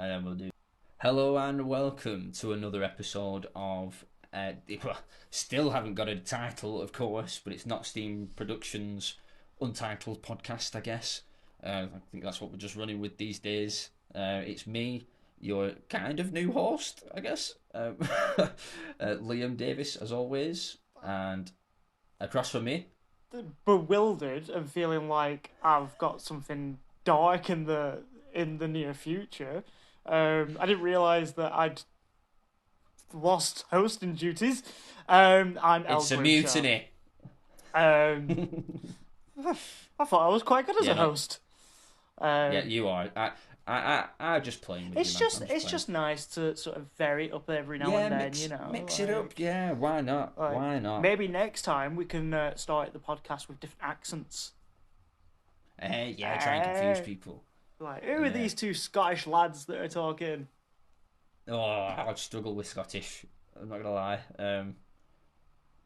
And then we'll do. Hello and welcome to another episode of. Still haven't got a title, of course, but it's NOTSTEAM Productions Untitled Podcast, I guess. I think that's what we're just running with these days. It's me, your kind of new host, I guess. Liam Davies, as always, and across from me. Bewildered and feeling like I've got something dark in the near future. I didn't realise that I'd lost hosting duties. I'm El It's a Grimshaw. mutiny. Um, I thought I was quite good as Yeah, a no, host. yeah, you are. I'm just playing with you, It's man. just I'm just it's playing. just nice to sort of vary it up every now Yeah, and then, you mix know. it up. Yeah, why not? Why not? Maybe next time we can start the podcast with different accents. Yeah, try and confuse Uh, people. like, who are Yeah. these two Scottish lads that are talking? Oh, I'd struggle with Scottish. I'm not gonna lie.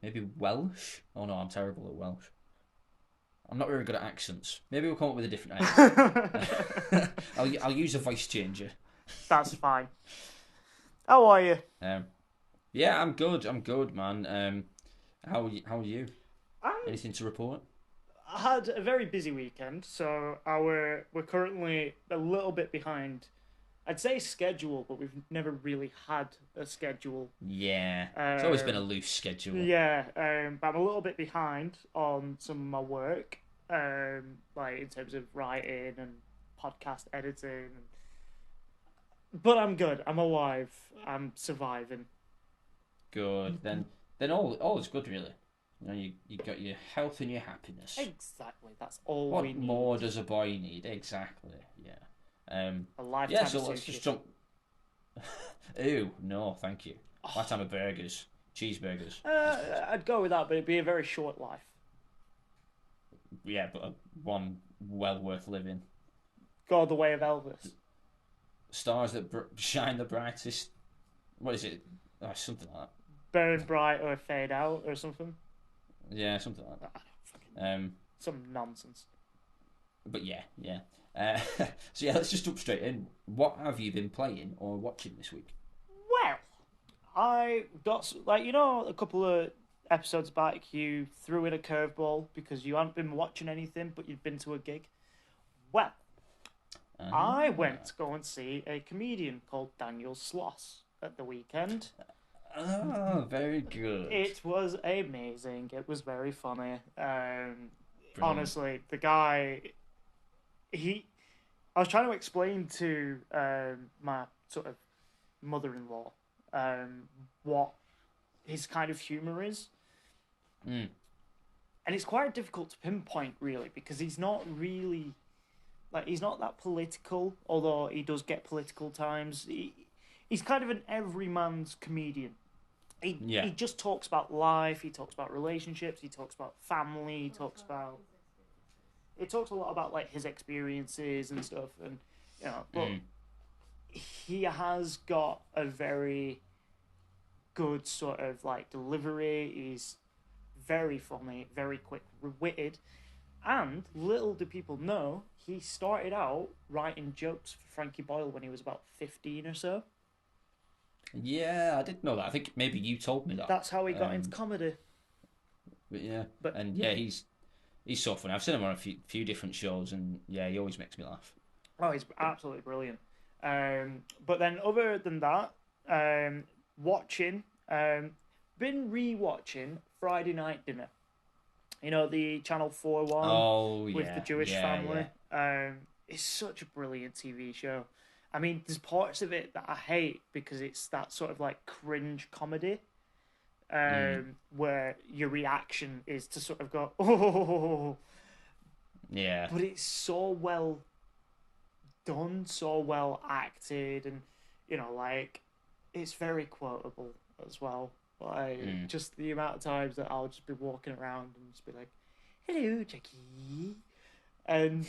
Maybe Welsh. Oh no, I'm terrible at Welsh. I'm not very good at accents. Maybe we'll come up with a different accent. I'll use a voice changer. That's fine. How are you? Um, yeah, I'm good. I'm good, man. How are you? I'm, Anything to report? I had a very busy weekend, so we're currently a little bit behind. I'd say schedule, but we've never really had a schedule. Yeah, it's always been a Um, loose schedule. yeah, but I'm a little bit behind on some of my work, like in terms of writing and podcast editing. But I'm good. I'm alive. I'm surviving. Good. Then all is good, really. You got your health and your happiness. Exactly. That's all we What need. more does a boy need? Exactly. Yeah. A Yeah. lifetime of So let's sushi. just jump. Ew, no, thank you. Oh, Lifetime of burgers, cheeseburgers, I suppose. I'd go with that, but it'd be a very short life. Yeah, but one well worth living. Go the way of Elvis. Stars that shine the brightest. What is it? Oh, something like Burn bright or fade out or something. that. Yeah, something like I don't fucking know. that. Some nonsense. But yeah, yeah. So yeah, let's just jump straight in. What have you been playing or watching this week? Well, I got, like, a couple of episodes back, you threw in a curveball because you hadn't been watching anything, but you'd been to a gig. Well, I went to go and see a comedian called Daniel Sloss at the weekend. Oh, very good. It was amazing. It was very funny. Brilliant. Honestly, the guy, I was trying to explain to my sort of mother-in-law what his kind of humor is, Mm. and it's quite difficult to pinpoint, really, because he's not really, like, he's not that political, although he does get political times. He's kind of an everyman's comedian. Yeah. He just talks about life, he talks about relationships, he talks about family, he talks a lot about, like, his experiences and stuff, and but he has got a very good sort of, like, delivery. He's very funny, very quick-witted, and little do people know, he started out writing jokes for Frankie Boyle when he was about 15 or so. Yeah, I didn't know that. I think maybe you told me that. That's how he got into comedy. But yeah, But and yeah, he's so funny. I've seen him on a few different shows, and yeah, he always makes me laugh. oh, he's absolutely brilliant. But then other than that, watching, been re-watching Friday Night Dinner. You know, the Channel 4 one Oh with yeah, the Jewish yeah, family. yeah. It's such a brilliant TV show. I mean, there's parts of it that I hate because it's that sort of, like, cringe comedy, where your reaction is to sort of go, oh, Yeah. but it's so well done, so well acted, and like, it's very quotable as well. Like, just the amount of times that I'll just be walking around and just be like, "Hello, Jackie," and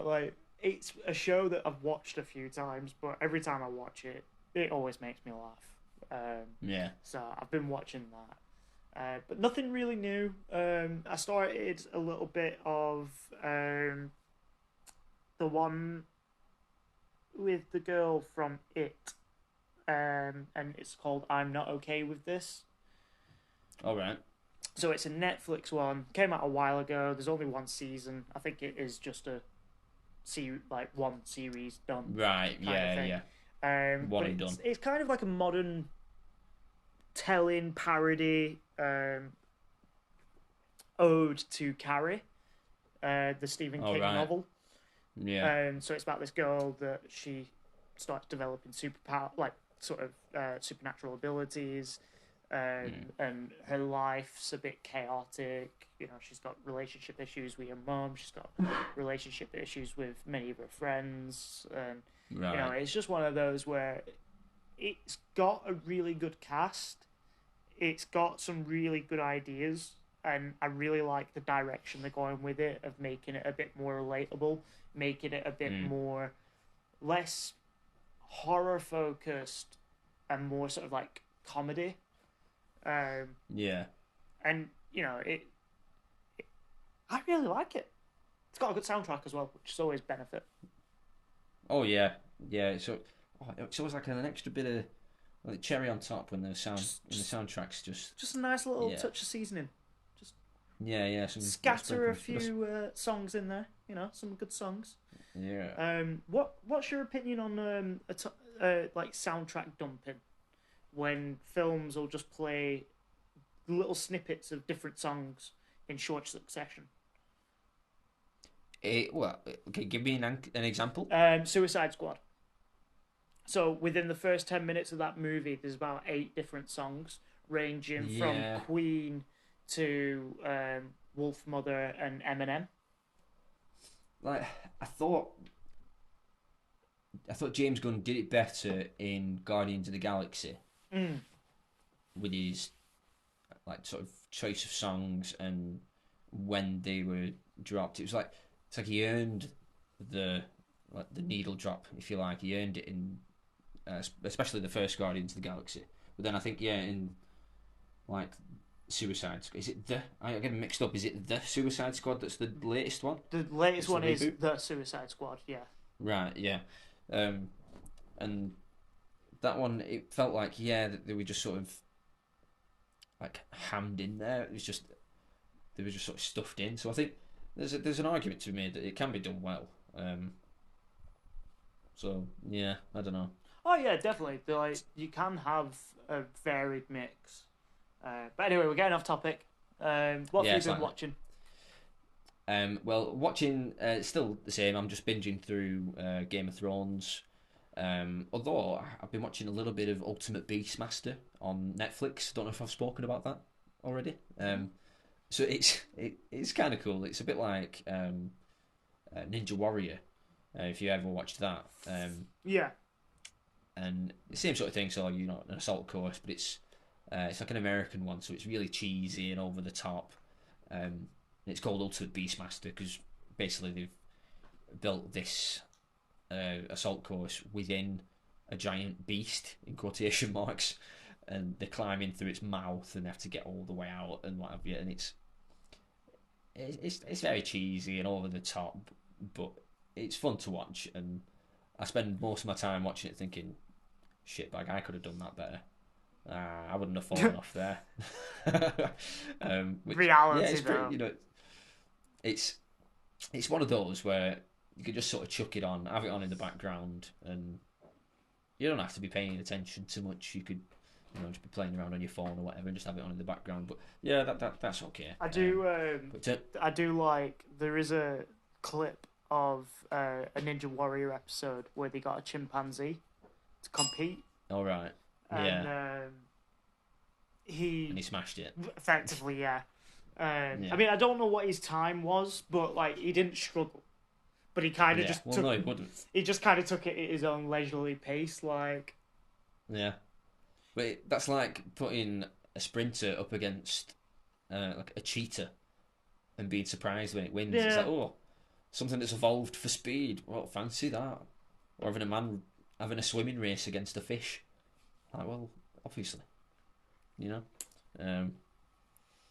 like, it's a show that I've watched a few times, but every time I watch it, it always makes me laugh. Yeah. So I've been watching that, but nothing really new. I started a little bit of the one with the girl from It, and it's called I'm Not Okay With This. All right. So it's a Netflix one. Came out a while ago. There's only one season. I think it is just a one series done. Right. Yeah. Yeah. One But and done. it's kind of like a modern telling parody ode to Carrie, the Stephen King novel. Yeah. So it's about this girl that she starts developing supernatural abilities, and her life's a bit chaotic. You know, she's got relationship issues with her mum. She's got relationship issues with many of her friends, and you know, it's just one of those where it's got a really good cast. It's got some really good ideas, and I really like the direction they're going with it, of making it a bit more relatable, making it a bit more less horror focused and more sort of like comedy. Yeah. And you know, I really like it. It's got a good soundtrack as well, which is always a benefit. Oh yeah, yeah. So it's always like an extra bit of like cherry on top when the soundtrack's just a nice little touch of seasoning. Just yeah. Scatter a few songs in there. You know, some good songs. Yeah. What's your opinion on like soundtrack dumping, when films will just play little snippets of different songs in short succession? Okay, give me an example. Suicide Squad. So within the first 10 minutes of that movie, there's about 8 different songs, ranging from Queen to Wolf Mother and Eminem. Like I thought James Gunn did it better in Guardians of the Galaxy with his like sort of choice of songs and when they were dropped. It's like he earned the needle drop, if you like. He earned it in especially the first Guardians of the Galaxy. But then I think in like Suicide Squad, I get them mixed up. Is it the Suicide Squad that's the latest one? The latest one is the Suicide Squad. Yeah. Right. Yeah. And that one, it felt like they were just sort of like hammed in there. It was just they were just sort of stuffed in. So I think there's an argument to be made that it can be done well. So yeah, I don't know. Oh yeah, definitely. You can have a varied mix. But anyway, we're getting off topic. What have you been watching? Well, watching still the same. I'm just binging through Game of Thrones. Although I've been watching a little bit of Ultimate Beastmaster on Netflix. Don't know if I've spoken about that already. So it's kind of cool. It's a bit like Ninja Warrior, if you ever watched that. Yeah. And the same sort of thing. So an assault course, but it's like an American one, so it's really cheesy and over the top. It's called Ultimate Beastmaster because basically they've built this assault course within a giant beast in quotation marks, and they climb in through its mouth and have to get all the way out and what have you. And it's very cheesy and over the top, but it's fun to watch. And I spend most of my time watching it thinking, shit bag, I could have done that better. I wouldn't have fallen off there. Reality, it's though. pretty, it's one of those where you could just sort of chuck it on, have it on in the background, and you don't have to be paying attention too much. You could, just be playing around on your phone or whatever, and just have it on in the background. But yeah, that's okay. I do like. There is a clip of a Ninja Warrior episode where they got a chimpanzee to compete. All right. And he smashed it. Effectively, yeah. I mean, I don't know what his time was, but he didn't struggle. But he kind of just took. No, he wouldn't. He just kind of took it at his own leisurely pace, Yeah, but that's like putting a sprinter up against like a cheetah and being surprised when it wins. Yeah. It's like, something that's evolved for speed. Well, fancy that. Or having a man having a swimming race against a fish. Well, obviously, But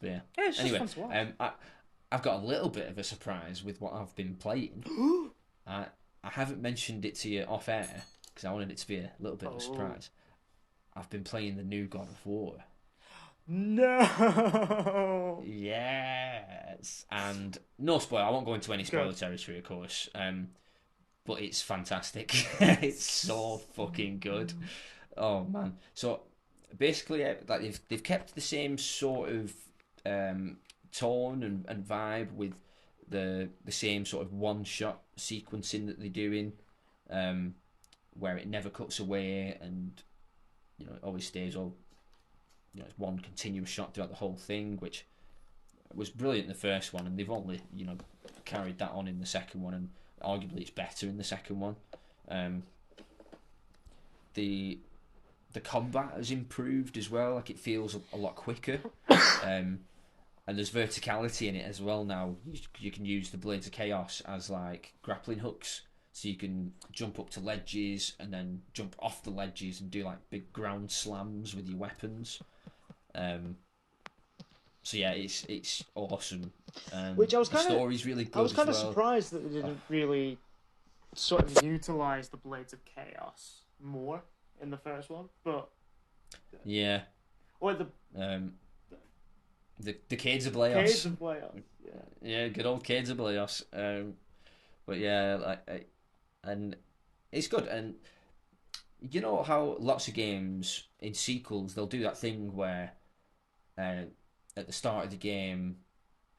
yeah. It's anyway, just fun to watch. I've got a little bit of a surprise with what I've been playing. I I haven't mentioned it to you off air because I wanted it to be a little bit of a Oh. surprise. I've been playing the new God of War. No. Yes, and no spoiler. I won't go into any spoiler Good. territory, of course. But it's fantastic. It's so fucking good. Oh man. So basically, like they've kept the same sort of tone and vibe with the same sort of one shot sequencing that they do in, where it never cuts away and it always stays all it's one continuous shot throughout the whole thing, which was brilliant in the first one, and they've only carried that on in the second one, and arguably it's better in the second one. The combat has improved as well. Like, it feels a lot quicker, and there's verticality in it as well now. You can use the Blades of Chaos as like grappling hooks, so you can jump up to ledges and then jump off the ledges and do like big ground slams with your weapons. So yeah, it's awesome. Which I was the story's really good. I was kind of as well. surprised that they didn't really sort of utilize the Blades of Chaos more in the first one, but Yeah. or the Cades of Bleos. Cades of Bleos. Yeah, good old Cades of Bleos. But yeah, and it's good. And you know how lots of games in sequels they'll do that thing where at the start of the game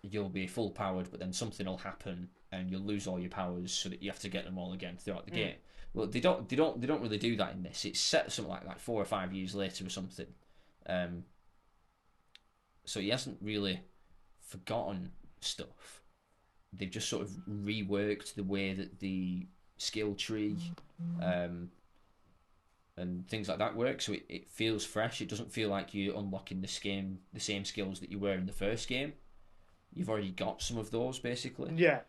you'll be full powered, but then something will happen and you'll lose all your powers, so that you have to get them all again throughout the game. Well, they don't really do that in this. It's set something like 4 or 5 years later or something. So he hasn't really forgotten stuff. They've just sort of reworked the way that the skill tree and things like that work, so it feels fresh. It doesn't feel like you're unlocking the same skills that you were in the first game. You've already got some of those, basically. Yeah.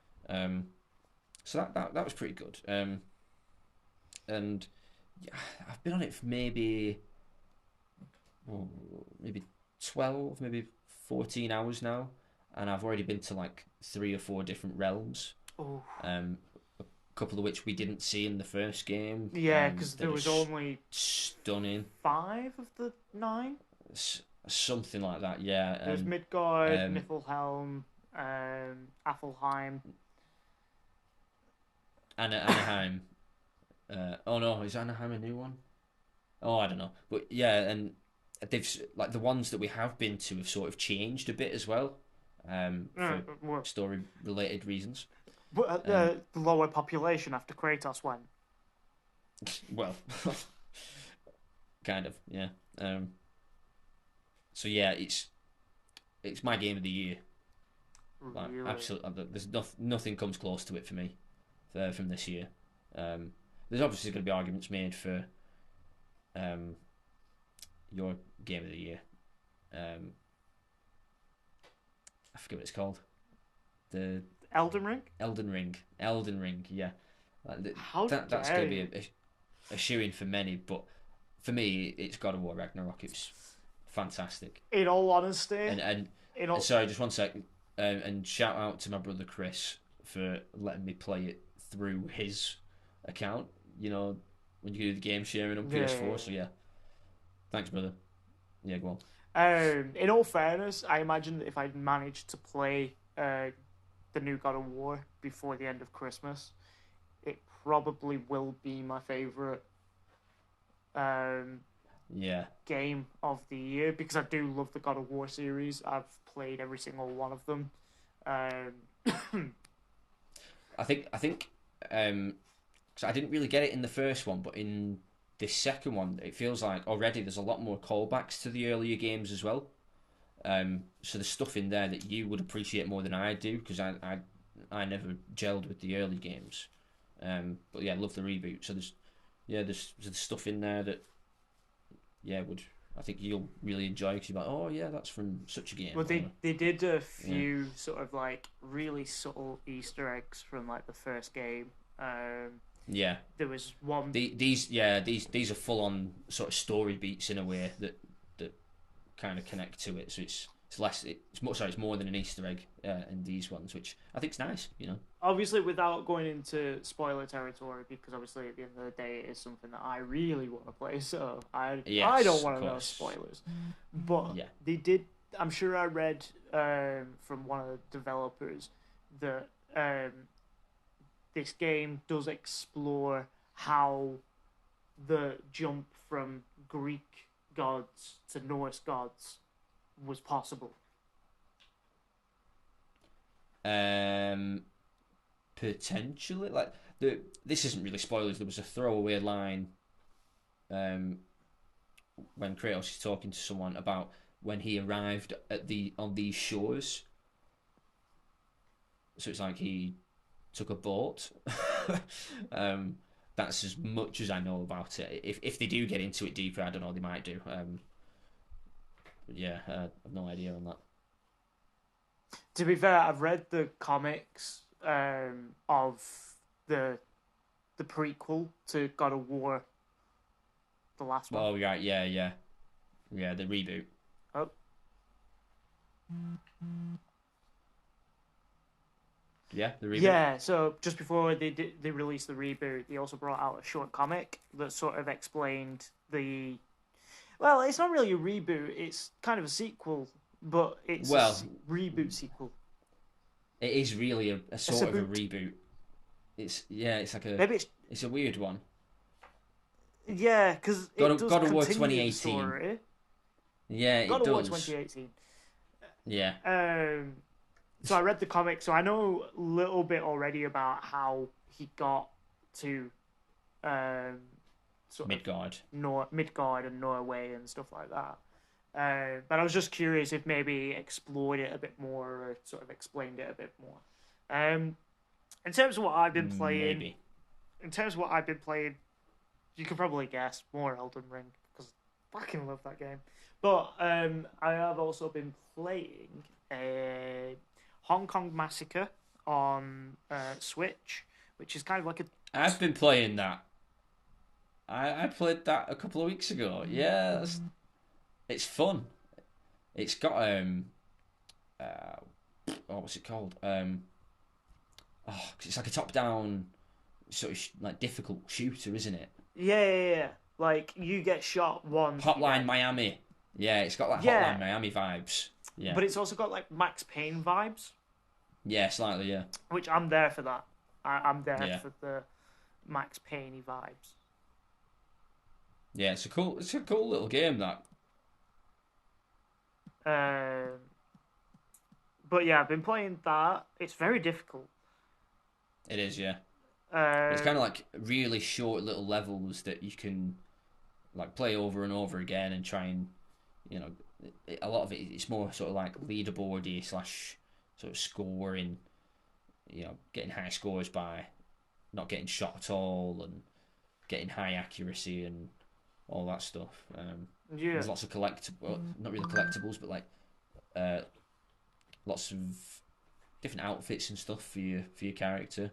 So that was pretty good. And yeah, I've been on it for maybe 12, maybe 14 hours now, and I've already been to like 3 or 4 different realms. Oh. A couple of which we didn't see in the first game. Yeah, because there was only stunning 5 of the 9. Something like that. Yeah. There's Midgard, Niflheim, Affelheim, Anaheim. Oh no, is Anaheim a new one? Oh, I don't know. But yeah, and they've like the ones that we have been to have sort of changed a bit as well, for story related reasons. But the lower population after Kratos went. Well, kind of, yeah. So yeah, it's my game of the year. Like, really? absolutely, there's nothing comes close to it for me, from this year. There's obviously going to be arguments made for your game of the year. I forget what it's called. The Elden Ring? Elden Ring, yeah. That's dare going to be a shoo-in for many, but for me, it's God of War Ragnarok. It's fantastic. In all honesty, And sorry, just one second. And shout out to my brother Chris for letting me play it through his account. You know, when you do the game sharing on PS4. So yeah, thanks, brother. Yeah, go on. In all fairness, I imagine that if I'd managed to play the new God of War before the end of Christmas, it probably will be my favourite game of the year, because I do love the God of War series. I've played every single one of them. I think because I didn't really get it in the first one, but in this second one, it feels like already there's a lot more callbacks to the earlier games as well. So there's stuff in there that you would appreciate more than I do, because I never gelled with the early games. But yeah, I love the reboot. So there's stuff in there that I think you'll really enjoy, because you're like, oh yeah, that's from such a game. Well, they did a few sort of like really subtle Easter eggs from like the first game. Yeah, there was one. These are full on sort of story beats in a way that kind of connect to it. So it's less. It's more. Sorry, it's more than an Easter egg in these ones, which I think is nice. You know. Obviously, without going into spoiler territory, because obviously at the end of the day, it is something that I really want to play. So I don't Yes, of want to know course. spoilers. But Yeah. they did. I'm sure I read from one of the developers that this game does explore how the jump from Greek gods to Norse gods was possible. Potentially, like this isn't really spoilers. There was a throwaway line when Kratos is talking to someone about when he arrived on these shores. So it's like he took a boat. That's as much as I know about it. If they do get into it deeper, I don't know. They might do. But yeah, I have no idea on that. To be fair, I've read the comics of the prequel to God of War, the last one. Oh right, yeah. The reboot. Oh. Yeah, the reboot. Yeah, so just before they released the reboot, they also brought out a short comic that sort of explained the. Well, it's not really a reboot; it's kind of a sequel, but it's a reboot sequel. It is really a sort of a reboot. It's like a maybe it's a weird one. Yeah, because it does God of War continue 2018. the story. Yeah, God it of War does. 2018. Yeah. So I read the comic, so I know a little bit already about how he got to sort Midgard. Midgard and Norway and stuff like that. But I was just curious if maybe explored it a bit more or sort of explained it a bit more. In terms of what I've been playing, Maybe. you can probably guess more Elden Ring because I fucking love that game. But I have also been playing Hong Kong Massacre on Switch, which is kind of like a. I've been playing that. I played that a couple of weeks ago. Yeah, it's fun. It's got what's it called? It's like a top-down sort of like difficult shooter, isn't it? Yeah. Like you get shot once. Hotline Miami. Yeah, it's got like Hotline Miami vibes. Yeah, but it's also got like Max Payne vibes. Yeah, slightly. Yeah, which I'm there for that. I'm there for the Max Payne vibes. Yeah, it's a cool little game that. But yeah, I've been playing that. It's very difficult. It is, yeah. It's kind of like really short little levels that you can like play over and over again and try and, you know, a lot of it's more sort of like leaderboardy / sort of scoring, you know, getting high scores by not getting shot at all and getting high accuracy and all that stuff. There's lots of collectibles, not really collectibles, but like lots of different outfits and stuff for your character.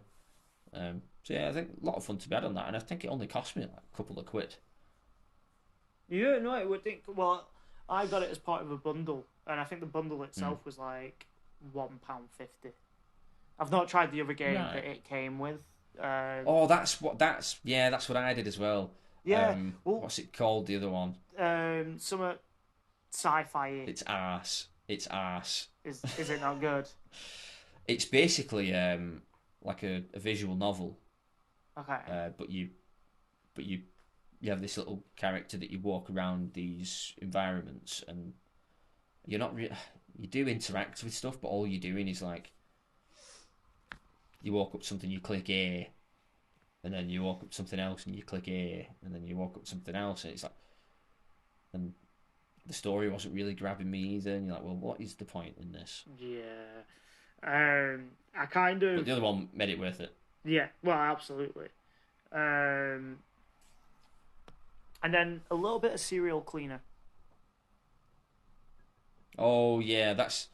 So yeah, I think a lot of fun to be had on that, and I think it only cost me like a couple of quid. Yeah, no, I would think. Well, I got it as part of a bundle, and I think the bundle itself was like £1.50. I've not tried the other game that it came with. That's what I did as well. Yeah. What's it called? The other one. Some sci-fi. It's arse. Is it not good? It's basically like a visual novel. Okay. But you have this little character that you walk around these environments, and you're not you do interact with stuff, but all you're doing is like you walk up something, you click A, and then you walk up something else and you click A, and then you walk up something else, and it's like, and the story wasn't really grabbing me either, and you're like, well, what is the point in this? Yeah. I kind of. But the other one made it worth it. Yeah, well, absolutely. And then a little bit of Serial Cleaner. Oh yeah, that's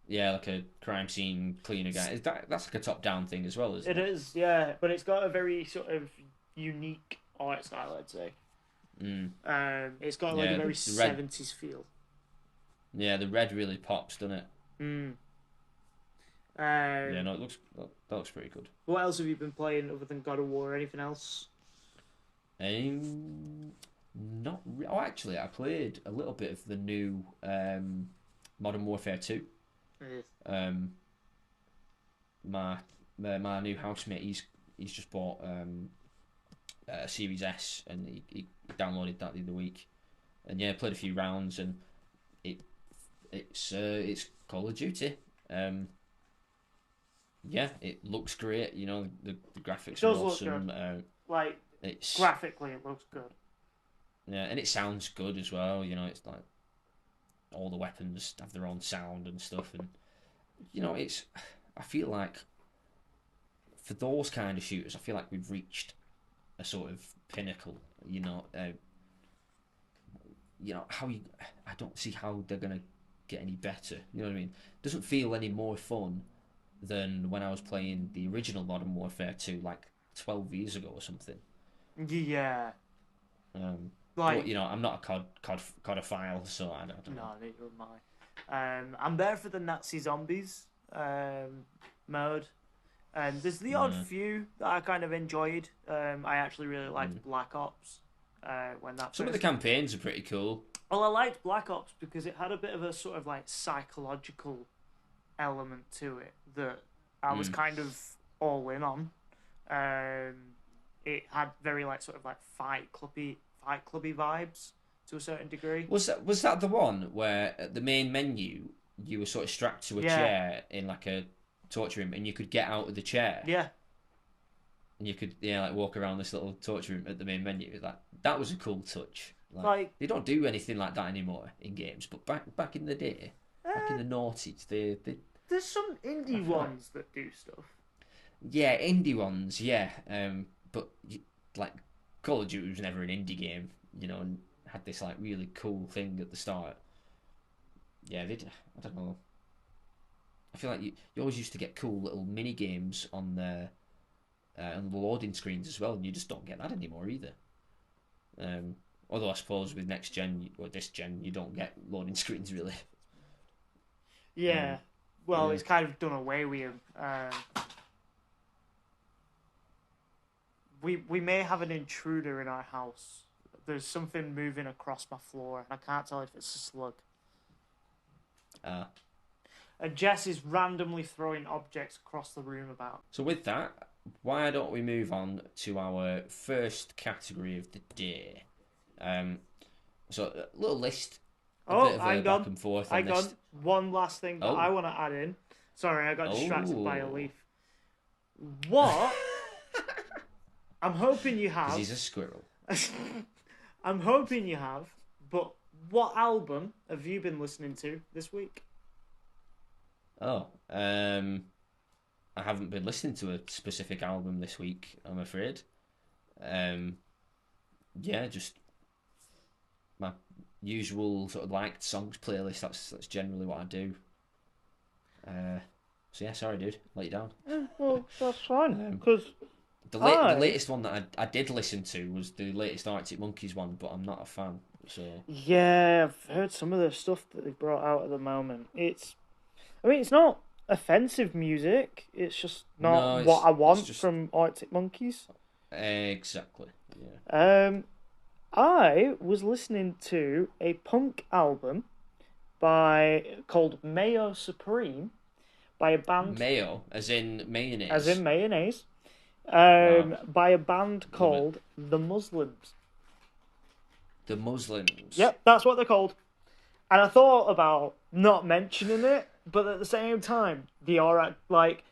like a crime scene cleaner guy. That's like a top-down thing as well, isn't it? It is, yeah, but it's got a very sort of unique art style, I'd say. It's got like a very 70s feel. Yeah, the red really pops, doesn't it? Mm. Yeah, no, that looks pretty good. What else have you been playing other than God of War? Anything else? Oh, actually, I played a little bit of the new Modern Warfare 2. Eh. Um, my new housemate, he's just bought a Series S, and he downloaded that the other week, and yeah, played a few rounds, and it's Call of Duty. Yeah, it looks great. You know, the graphics It are does look awesome. good. Like It's graphically, it looks good. Yeah, and it sounds good as well. You know, it's like all the weapons have their own sound and stuff, and you know, it's. I feel like for those kind of shooters, I feel like we've reached a sort of pinnacle. How you. I don't see how they're gonna get any better. You know what I mean? It doesn't feel any more fun than when I was playing the original Modern Warfare 2 like 12 years ago or something. Yeah. But you know, I'm not a codophile, so I don't know. No, neither am I. I'm there for the Nazi zombies mode. And there's the odd few that I kind of enjoyed. I actually really liked Black Ops. When that Some of the campaigns are pretty cool. Well, I liked Black Ops because it had a bit of a sort of like psychological element to it that I was kind of all in on. It had very like sort of like fight clubby vibes to a certain degree. Was that the one where at the main menu you were sort of strapped to a chair in like a torture room, and you could get out of the chair? Yeah. And you could like walk around this little torture room at the main menu. Like that was a cool touch. Like they don't do anything like that anymore in games, but back in the day, back in the noughties, they there's some indie ones that do stuff. Yeah, indie ones, yeah. But like Call of Duty was never an indie game, you know, and had this like really cool thing at the start. Yeah, I don't know. I feel like you always used to get cool little mini games on the loading screens as well, and you just don't get that anymore either. Although I suppose with next gen or this gen, you don't get loading screens really. Yeah. Well, it's kind of done away with them. We may have an intruder in our house. There's something moving across my floor, and I can't tell if it's a slug. And Jess is randomly throwing objects across the room about. So with that, why don't we move on to our first category of the day? So a little list. Hang on. Back and forth Hang on. One last thing that I want to add in. Sorry, I got distracted by a leaf. What? I'm hoping you have. 'Cause he's a squirrel. I'm hoping you have. But what album have you been listening to this week? I haven't been listening to a specific album this week, I'm afraid. Just my usual sort of liked songs playlist. That's generally what I do. So yeah, sorry, dude, let you down. Well, that's fine. Because the latest one that I did listen to was the latest Arctic Monkeys one, but I'm not a fan. So yeah, I've heard some of the stuff that they brought out at the moment. It's not offensive music. It's just not what I want from Arctic Monkeys. Exactly. Yeah. I was listening to a punk album called Mayo Supreme by a band. Mayo, as in mayonnaise. As in mayonnaise. By a band called The Muslims. The Muslims. Yep, that's what they're called. And I thought about not mentioning it, but at the same time, they are like,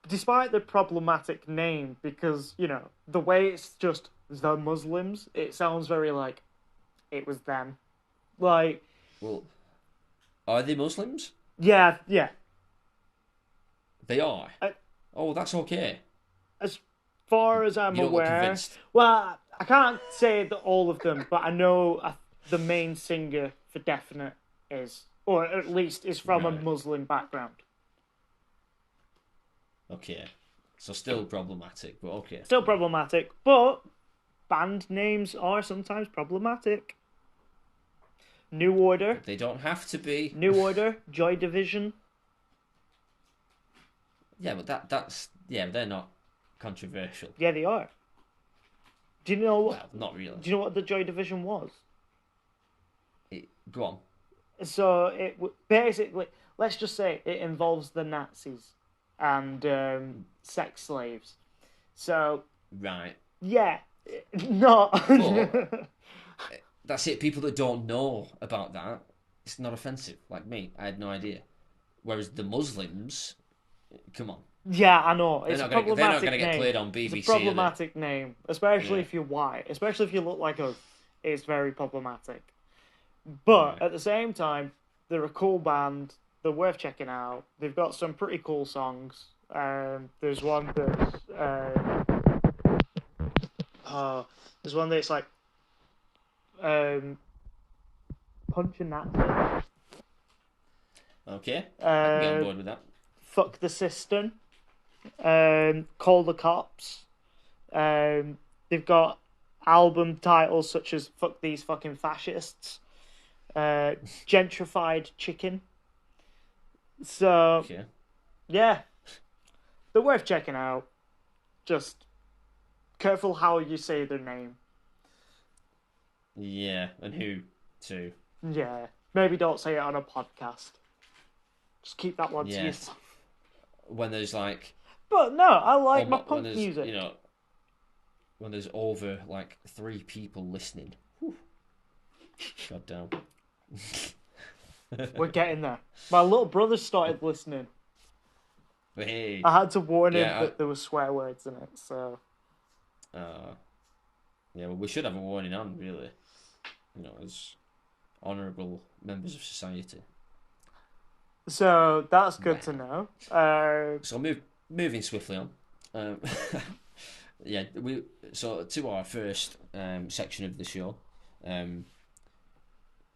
despite the problematic name, because you know the way it's just The Muslims, it sounds very like it was them. Like, well, are they Muslims? Yeah. They are. That's okay. As far as I'm aware, well, I can't say that all of them, but I know the main singer for definite is, or at least is from a Muslim background. Okay. So still problematic, but okay. Still problematic, but band names are sometimes problematic. New Order. They don't have to be. New Order, Joy Division. Yeah, but that's they're not controversial. Yeah, they are. Do you know what? Well, not really. Do you know what the Joy Division was? Go on. So it basically, let's just say it involves the Nazis and sex slaves. So Right. yeah, not. But that's it. People that don't know about that, it's not offensive. Like me, I had no idea. Whereas the Muslims, come on, Yeah, I know. It's a they're problematic not going to get name. played on BBC. It's a problematic name, especially Yeah. if you're white, especially if you look like us. It's very problematic. But at the same time, they're a cool band. They're worth checking out. They've got some pretty cool songs. There's one that's like Punch a Nazi. Okay, I can get on Uh, board with that. Fuck the Cistern. Call the Cops. They've got album titles such as Fuck These Fucking Fascists. Gentrified Chicken. So, Okay. yeah. They're worth checking out. Just careful how you say their name. Yeah, and who too? Yeah. Maybe don't say it on a podcast. Just keep that one to Yeah. yourself. When there's like, But no, I like my when punk there's music. you know, when there's over like 3 people listening. Whew. God damn. We're getting there. My little brother started listening. Hey. I had to warn him Yeah, that there were swear words in it, so... Yeah, well, we should have a warning on, really. You know, as honourable members of society. So, that's good to know. So moving swiftly on. Yeah, so to our first section of the show.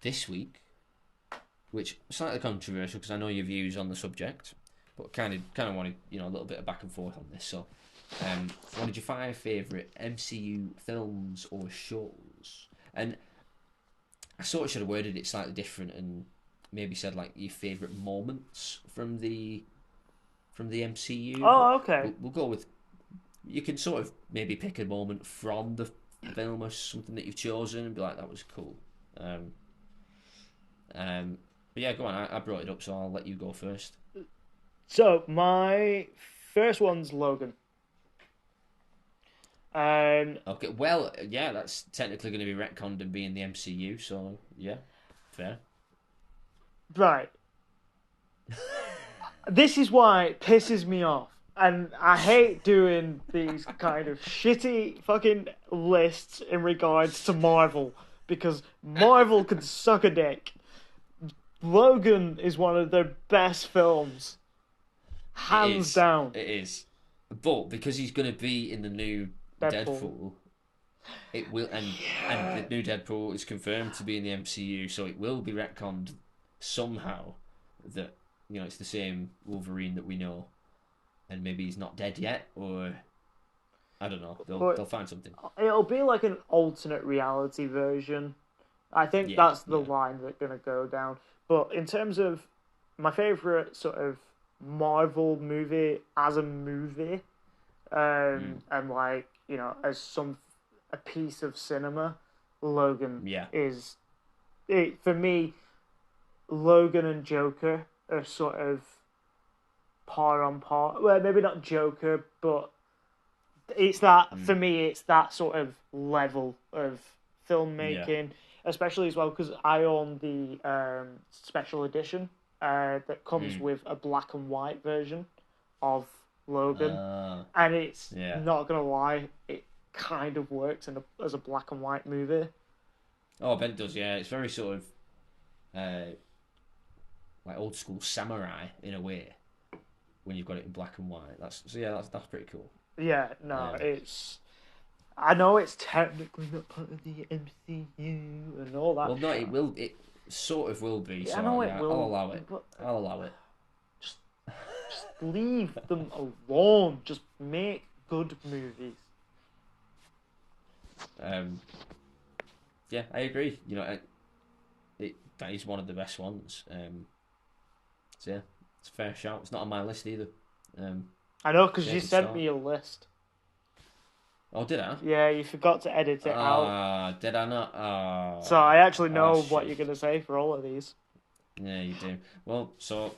This week, which is slightly controversial because I know your views on the subject, but kind of wanted a little bit of back and forth on this. So, what did your 5 favourite MCU films or shows? And I sort of should have worded it slightly different and maybe said like your favourite moments from the MCU. Oh, okay. We'll go with. You can sort of maybe pick a moment from the film or something that you've chosen and be like, that was cool. But yeah, go on. I brought it up, so I'll let you go first. So, my first one's Logan. Okay, well, yeah, that's technically going to be retconned and be in the MCU, so yeah, fair. Right. This is why it pisses me off. And I hate doing these kind of shitty fucking lists in regards to Marvel. Because Marvel can suck a dick. Logan is one of their best films. Hands down. It is. But because he's going to be in the new Deadpool, it will, and the new Deadpool is confirmed to be in the MCU, so it will be retconned somehow that it's the same Wolverine that we know, and maybe he's not dead yet, or I don't know. They'll find something. It'll be like an alternate reality version. I think that's the line they're gonna go down. But in terms of my favorite sort of Marvel movie as a movie, and like as a piece of cinema, Logan is it for me. Logan and Joker are sort of par on par. Well, maybe not Joker, but it's that for me. It's that sort of level of filmmaking, especially as well because I own the special edition that comes with a black and white version of Logan, and it's not gonna lie, it kind of works as a black and white movie. Oh, I bet it does. Yeah, it's very sort of like old school samurai in a way when you've got it in black and white. That's pretty cool. Yeah, no, it's. I know it's technically not part of the MCU and all that. Well, no, it will. It sort of will be. Yeah, so I know it will. I'll allow it. I'll allow it. Just leave them alone. Just make good movies. Yeah, I agree. that is one of the best ones. So yeah, it's a fair shout. It's not on my list either. I know, because yeah, you good sent start. me a list. Oh, did I? Yeah, you forgot to edit it out. Did I not? So I actually know what Shit. you're going to say for all of these. Yeah, you do. Well, so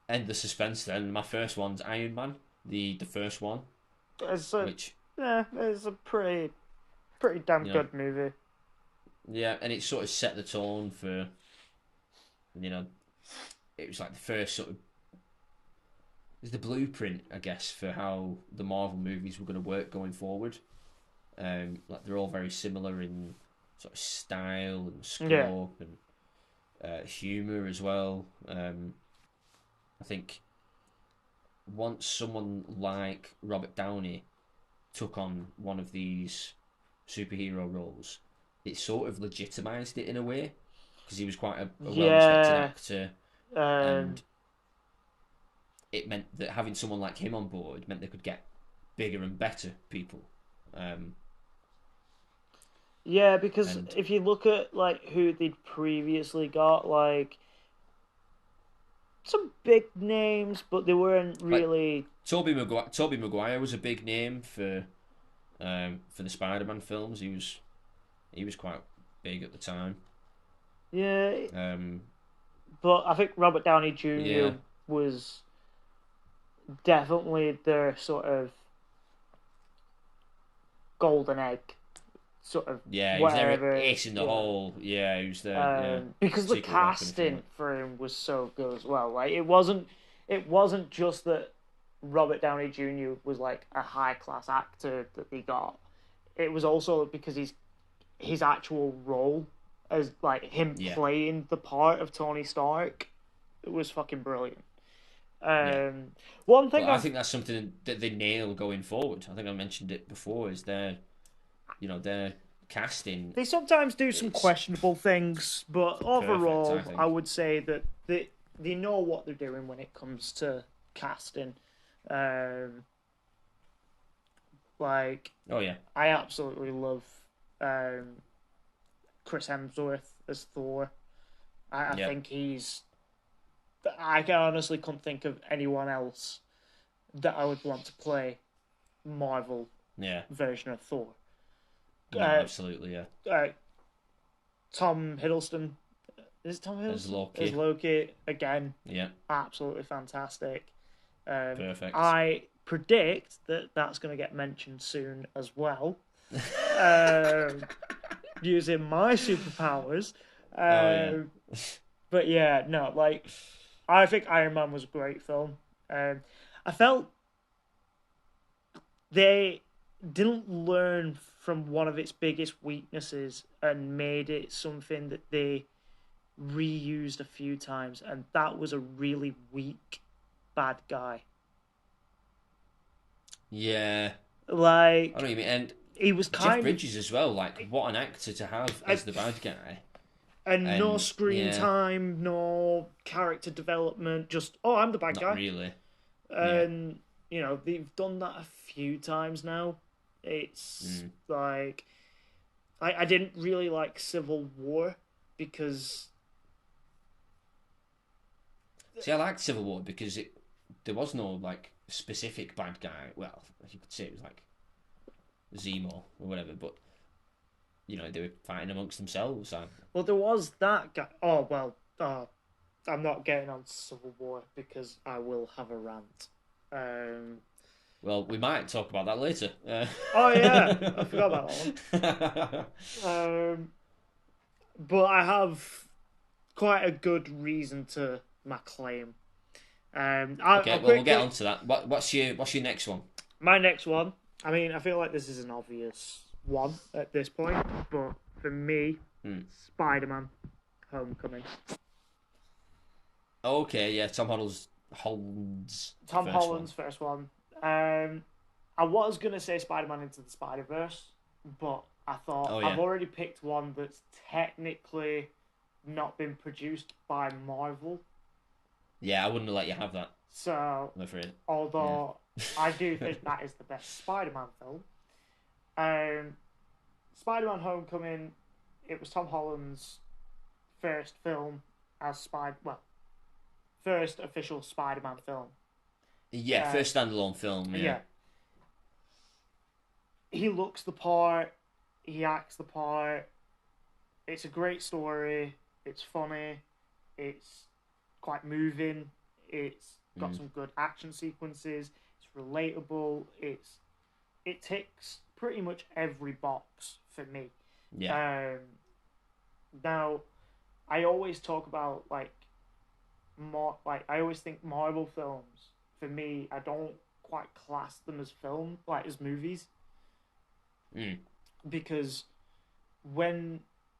end the suspense then. My first one's Iron Man, the first one, It's which it's a pretty damn you know, good movie. yeah, and it sort of set the tone for, it was like the first sort of, it's the blueprint, I guess, for how the Marvel movies were going to work going forward. Like they're all very similar in sort of style and scope and humor as well. I think once someone like Robert Downey took on one of these superhero roles, it sort of legitimized it in a way because he was quite a well-respected actor, Um, and it meant that having someone like him on board meant they could get bigger and better people. yeah, because And if you look at like who they'd previously got, like some big names, but they weren't like really. Tobey Maguire was a big name for the Spider-Man films. He was quite big at the time. Yeah, Um, but I think Robert Downey Jr. yeah, was definitely their sort of golden egg, sort of yeah, he was there whatever. ace in the hole. Yeah, he was there. Yeah, Because the secret weapon, if you casting like. for him was so good as well. Like it wasn't just that Robert Downey Jr. was like a high class actor that they got. It was also because his actual role as like him Yeah, playing the part of Tony Stark, it was fucking brilliant. yeah. Um, One But thing I I've think that's something that they nail going forward. I think I mentioned it before. Is their casting? They sometimes do some It's questionable things, but perfect. I overall, I think. would say that they know what they're doing when it comes to casting. Um, like Oh yeah, I absolutely love um, Chris Hemsworth as Thor. I yeah, think he's. I honestly couldn't think of anyone else that I would want to play Marvel yeah. version of Thor. No, Uh, absolutely, yeah. uh, Tom Hiddleston. Is it Tom As Hiddleston? As Loki, Loki again, yeah, absolutely fantastic. perfect. I predict that that's going to get mentioned soon as well. Um, Using my superpowers. Oh yeah, But yeah, no, like I think Iron Man was a great film. I felt they didn't learn from one of its biggest weaknesses and made it something that they reused a few times, and that was a really weak bad guy. yeah. I know Like what you mean. And he was Jeff kind of Bridges as well. Like, what an actor to have I, as the bad guy. and no And screen yeah, time, no character development. Just I'm the bad not guy, really. Yeah. and they've done that a few times now. It's Mm. like I didn't really like Civil War because See, I liked Civil War because there was no like specific bad guy. Well, you could say it was like Zemo or whatever, but they were fighting amongst themselves. well there was that guy. Oh well, I'm not getting on Civil War because I will have a rant. Um, Well, we might talk about that later. oh yeah, I forgot about that one. But I have quite a good reason to my claim. Okay, I'll well, we'll get quickly. on to that. What's your next one? My next one. I mean, I feel like this is an obvious one at this point, but for me, Hmm. Spider-Man: Homecoming. Okay, yeah, Holland's Tom first one. Holland's first one. I was gonna say Spider-Man Into the Spider-Verse, but I thought Oh I've yeah, already picked one that's technically not been produced by Marvel. yeah. I wouldn't have let you have that. So, I'm afraid. Yeah. although I do think that is the best Spider-Man film, Spider-Man: Homecoming, it was Tom Holland's first film as first official Spider-Man film. Yeah, first standalone film. Yeah. Yeah. He looks the part. He acts the part. It's a great story. It's funny. It's quite moving. It's got some good action sequences. It's relatable. It ticks pretty much every box for me. Yeah. Now, I always talk about I always think Marvel films, for me, I don't quite class them as film, like as movies, because when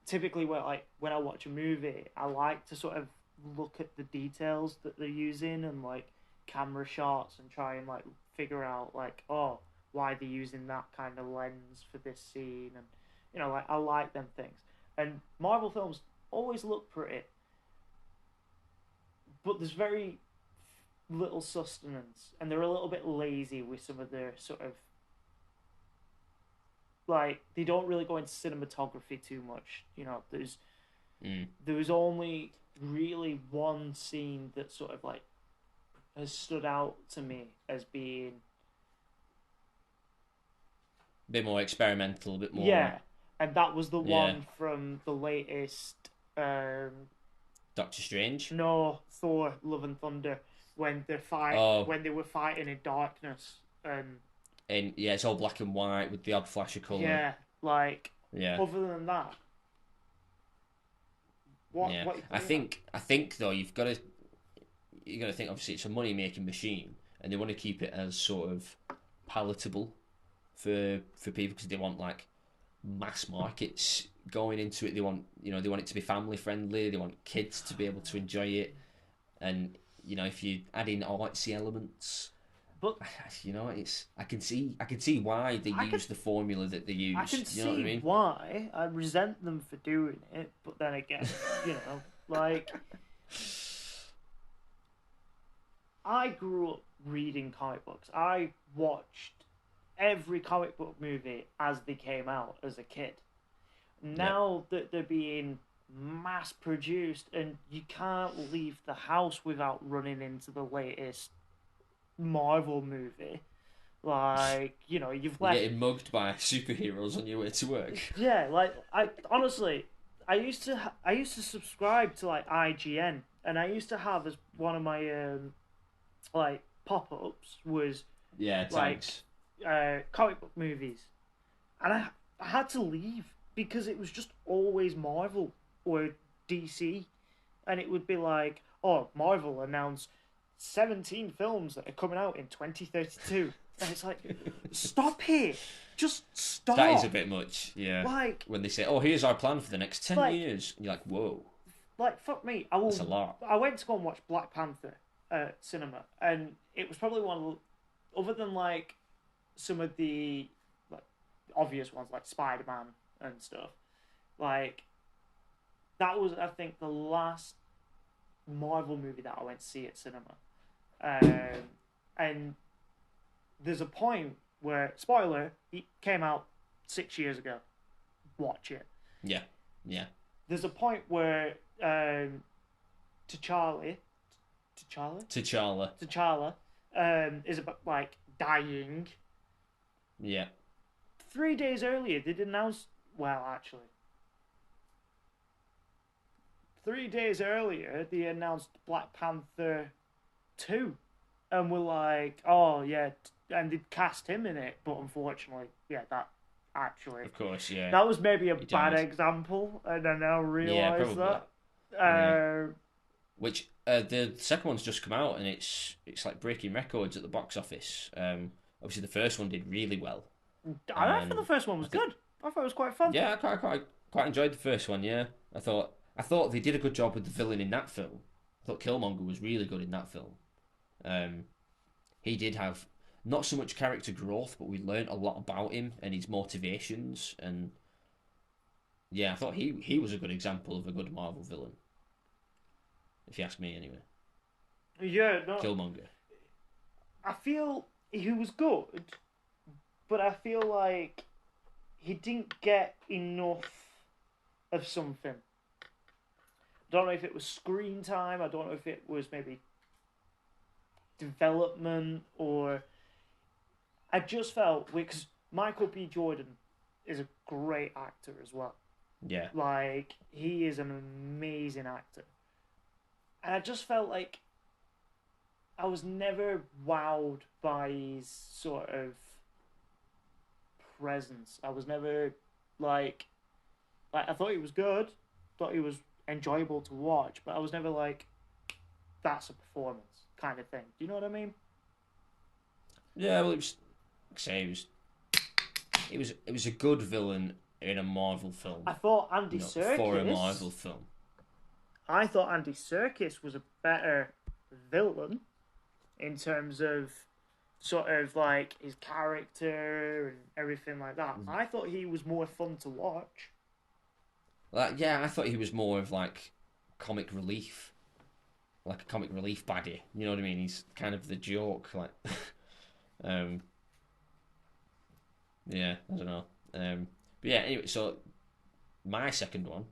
when I watch a movie, I like to sort of look at the details that they're using and like camera shots and try and like figure out like, oh, why they're using that kind of lens for this scene, and like I like them things. And Marvel films always look pretty, but there's very little sustenance, and they're a little bit lazy with some of their sort of like, they don't really go into cinematography too much. There was only really one scene that sort of like has stood out to me as being A bit more experimental, a bit more. yeah, and that was the one from the latest Doctor Strange. No, Thor: Love and Thunder, when when they were fighting in darkness, and it's all black and white with the odd flash of colour. Yeah, like other than that, what I think though you got to think, obviously it's a money making machine, and they want to keep it as sort of palatable for people, because they want like mass markets going into it. They want it to be family friendly. They want kids to be able to enjoy it, and if you add in artsy elements, but I can see why they use the formula that they use. I can see what I mean? why. I resent them for doing it, but then again, like I grew up reading comic books. I watched every comic book movie as they came out as a kid. Now that they're being mass produced, and you can't leave the house without running into the latest Marvel movie. Like, you've left... You're getting mugged by superheroes on your way to work. Yeah, like, I used to subscribe to like IGN, and I used to have as one of my like pop-ups was comic book movies, and I had to leave because it was just always Marvel or DC, and it would be like, oh, Marvel announced 17 films that are coming out in 2032, and it's like, stop it, just stop. That is a bit much, yeah. Like, when they say, oh, here's our plan for the next 10 years, and you're like, whoa. Like, fuck me, that's a lot. I went to go and watch Black Panther at cinema, and it was probably one of the, other than like some of the like obvious ones like Spider-Man and stuff, like that was, I think, the last Marvel movie that I went to see at cinema. And there's a point where, spoiler, it came out 6 years ago. Watch it. Yeah. There's a point where T'Challa is about like dying. Yeah. 3 days earlier, they'd announced. Well, actually, 3 days earlier, they announced Black Panther 2, and we're like, oh yeah, and they'd cast him in it, but unfortunately, that actually, of course, yeah, that was maybe a bad example, and I now realise that. Which the second one's just come out, and it's like breaking records at the box office. Obviously, the first one did really well. I thought the first one was good. I thought it was quite fun. Yeah, I quite enjoyed the first one. Yeah, I thought they did a good job with the villain in that film. I thought Killmonger was really good in that film. He did have not so much character growth, but we learned a lot about him and his motivations. And yeah, I thought he was a good example of a good Marvel villain, if you ask me, anyway. Yeah, no. Killmonger. I feel he was good, but I feel like he didn't get enough of something. I don't know if it was screen time. I don't know if it was maybe development, or I just felt, because Michael B. Jordan is a great actor as well. Yeah. Like, he is an amazing actor. And I just felt like I was never wowed by his sort of presence. I was never like I thought he was good, thought he was enjoyable to watch, but I was never like, that's a performance kind of thing. Do you know what I mean? Yeah, well, it was a good villain in a Marvel film. I thought Andy Serkis for a Marvel film. I thought Andy Serkis was a better villain in terms of sort of like his character and everything like that. I thought he was more fun to watch. Yeah, I thought he was more of like comic relief, like a comic relief baddie. You know what I mean? He's kind of the joke, like. Yeah, I don't know. But yeah, anyway, so my second one,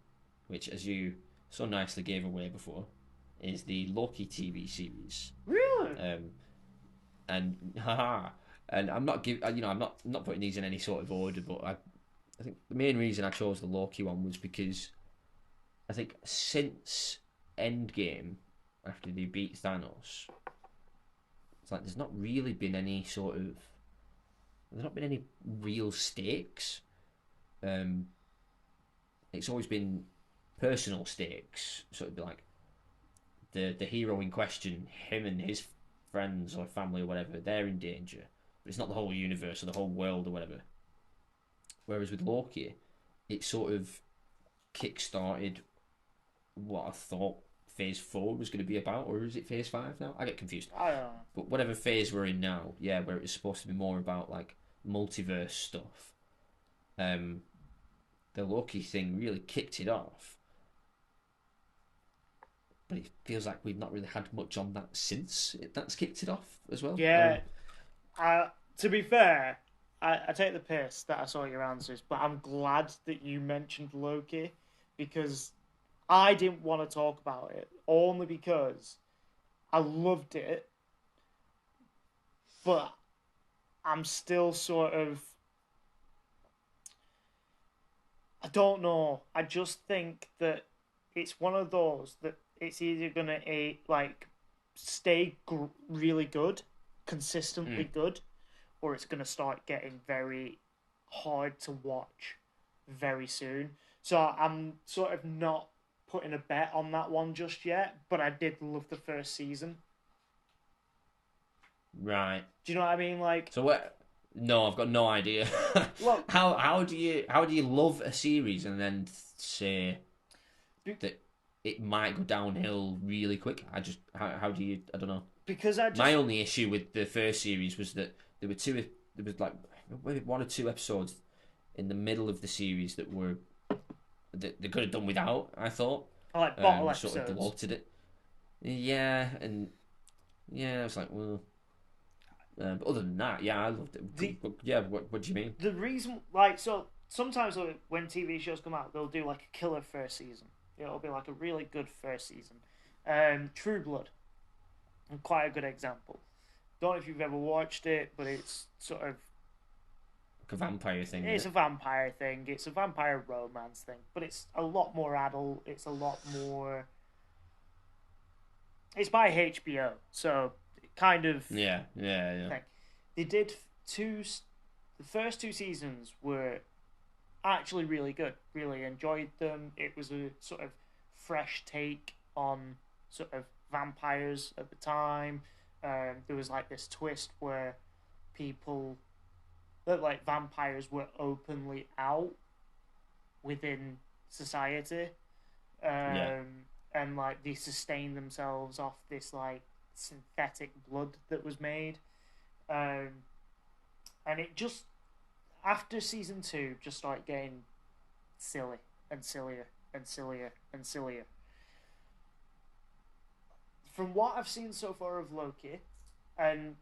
which as you so nicely gave away before, is the Loki TV series. Really? And I'm not I'm not putting these in any sort of order, but I think the main reason I chose the Loki one was because I think since Endgame, after they beat Thanos, it's like there's not really been any sort of there's not been any real stakes. It's always been personal stakes, sort of like the hero in question, him and his friends or family or whatever, they're in danger. But it's not the whole universe or the whole world or whatever. Whereas with Loki, it sort of kick-started what I thought Phase 4 was going to be about, or is it Phase 5 now? I get confused. I don't know. But whatever phase we're in now, yeah, where it's supposed to be more about like multiverse stuff. The Loki thing really kicked it off. But it feels like we've not really had much on that since that's kicked it off as well. Yeah. To be fair, I take the piss that I saw your answers, but I'm glad that you mentioned Loki, because I didn't want to talk about it, only because I loved it, but I'm still sort of, I don't know. I just think that it's one of those that it's either gonna stay really good, consistently good, or it's gonna start getting very hard to watch very soon. So I'm sort of not putting a bet on that one just yet, but I did love the first season. Right. Do you know what I mean? Like, so what? No, I've got no idea. Well, how do you love a series and then say that it might go downhill really quick? How do you? I don't know. Because my only issue with the first series was that there was like maybe 1 or 2 episodes in the middle of the series that they could have done without. I thought. Like bottle sort episodes. of bloated it. Yeah, and yeah, I was like, well. But other than that, yeah, I loved it. What do you mean? The reason, so sometimes when TV shows come out, they'll do like a killer first season. It'll be like a really good first season. True Blood, quite a good example. Don't know if you've ever watched it, but it's sort of like a vampire thing. It's a vampire thing. It's a vampire romance thing, but it's a lot more adult. It's a lot more. It's by HBO, so kind of yeah. Thing. They did the first 2 seasons were actually really good. Really enjoyed them. It was a sort of fresh take on sort of vampires at the time. There was like this twist where vampires were openly out within society, and like they sustained themselves off this like synthetic blood that was made, and it just after season 2 just started getting silly and sillier and sillier and sillier. From what I've seen so far of Loki, and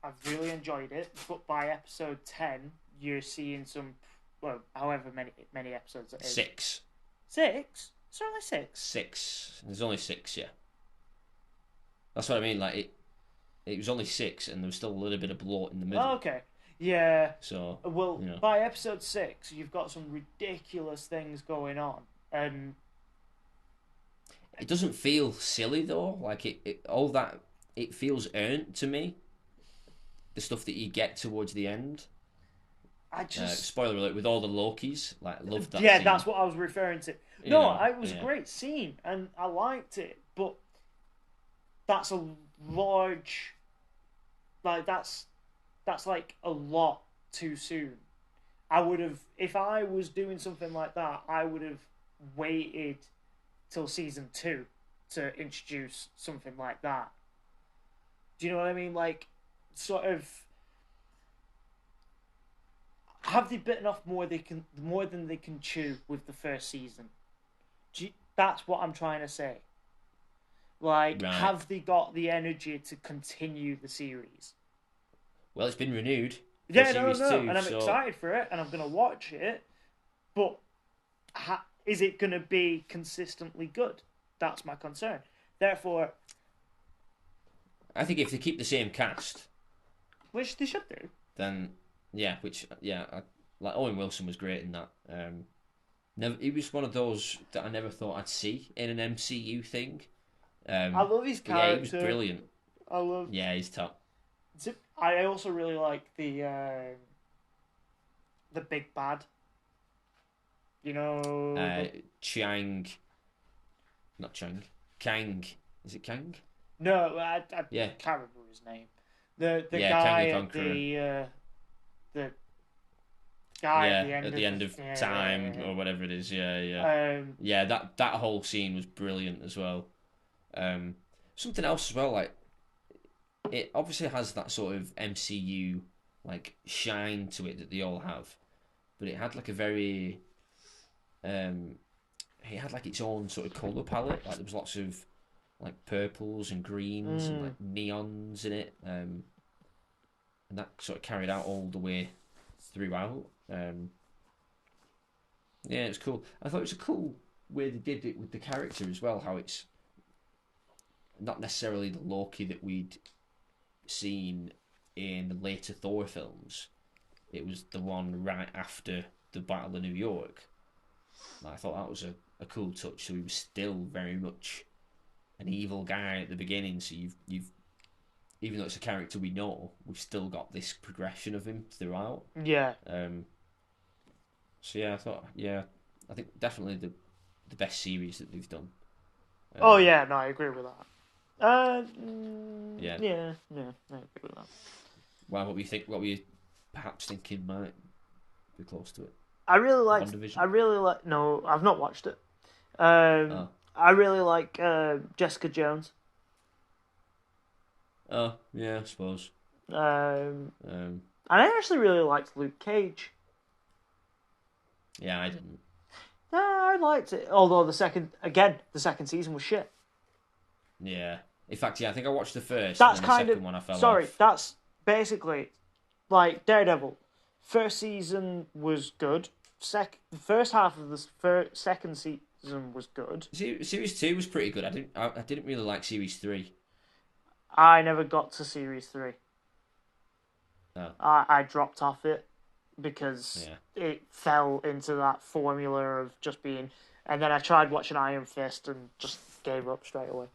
I've really enjoyed it, but by episode 10 you're seeing some, however many episodes it is. 6. 6? Is there only 6? 6. There's only 6, yeah. That's what I mean. Like it was only 6, and there was still a little bit of bloat in the middle. Oh, okay. Yeah. So, Well, you know, by episode 6, you've got some ridiculous things going on, and it doesn't feel silly though. Like all that, it feels earned to me. The stuff that you get towards the end. I just Spoiler alert, with all the Lokis, like loved that yeah, scene. that's what I was referring to. You No, know, it was a great scene, and I liked it, but that's a large, like that's like a lot too soon. I would have, if I was doing something like that, I would have waited till season 2 to introduce something like that. Do you know what I mean? Like, sort of, have they bitten off more than they can chew with the first season? That's what I'm trying to say. Like, right. Have they got the energy to continue the series? Well, it's been renewed. Yeah, series no, 2, and I'm so... excited for it, and I'm gonna watch it. But is it gonna be consistently good? That's my concern. Therefore, I think if they keep the same cast, which they should do, then like Owen Wilson was great in that. He was one of those that I never thought I'd see in an MCU thing. I love his character. Yeah, he was brilliant. Yeah, he's top. I also really like the big bad. You know, not Chang, Kang. Is it Kang? No, I can't remember his name. The guy at the guy at the end of time or whatever it is. That whole scene was brilliant as well. Something else as well, like it obviously has that sort of MCU like shine to it that they all have, but it had like a very it had like its own sort of colour palette. Like there was lots of like purples and greens and like neons in it, and that sort of carried out all the way throughout. Yeah, it was cool. I thought it was a cool way they did it with the character as well. How it's not necessarily the Loki that we'd seen in the later Thor films. It was the one right after the Battle of New York. I thought that was a cool touch. So he was still very much an evil guy at the beginning. So you've even though it's a character we know, we've still got this progression of him throughout. Yeah. So yeah, I think definitely the best series that they've done. No, I agree with that. I agree with that. Well, what were you perhaps thinking might be close to it? I really like. No, I've not watched it. I really like Jessica Jones. Oh yeah, I suppose. And I actually really liked Luke Cage. Yeah, I didn't. No, I liked it. Although the second season was shit. Yeah. In fact, I think I watched the first. That's and the kind second of one I fell sorry. off. That's basically like Daredevil. First season was good. The first half of the second season was good. Series 2 was pretty good. I didn't really like Series 3. I never got to Series 3. Oh. I dropped off it because it fell into that formula of just being... And then I tried watching Iron Fist and just gave up straight away.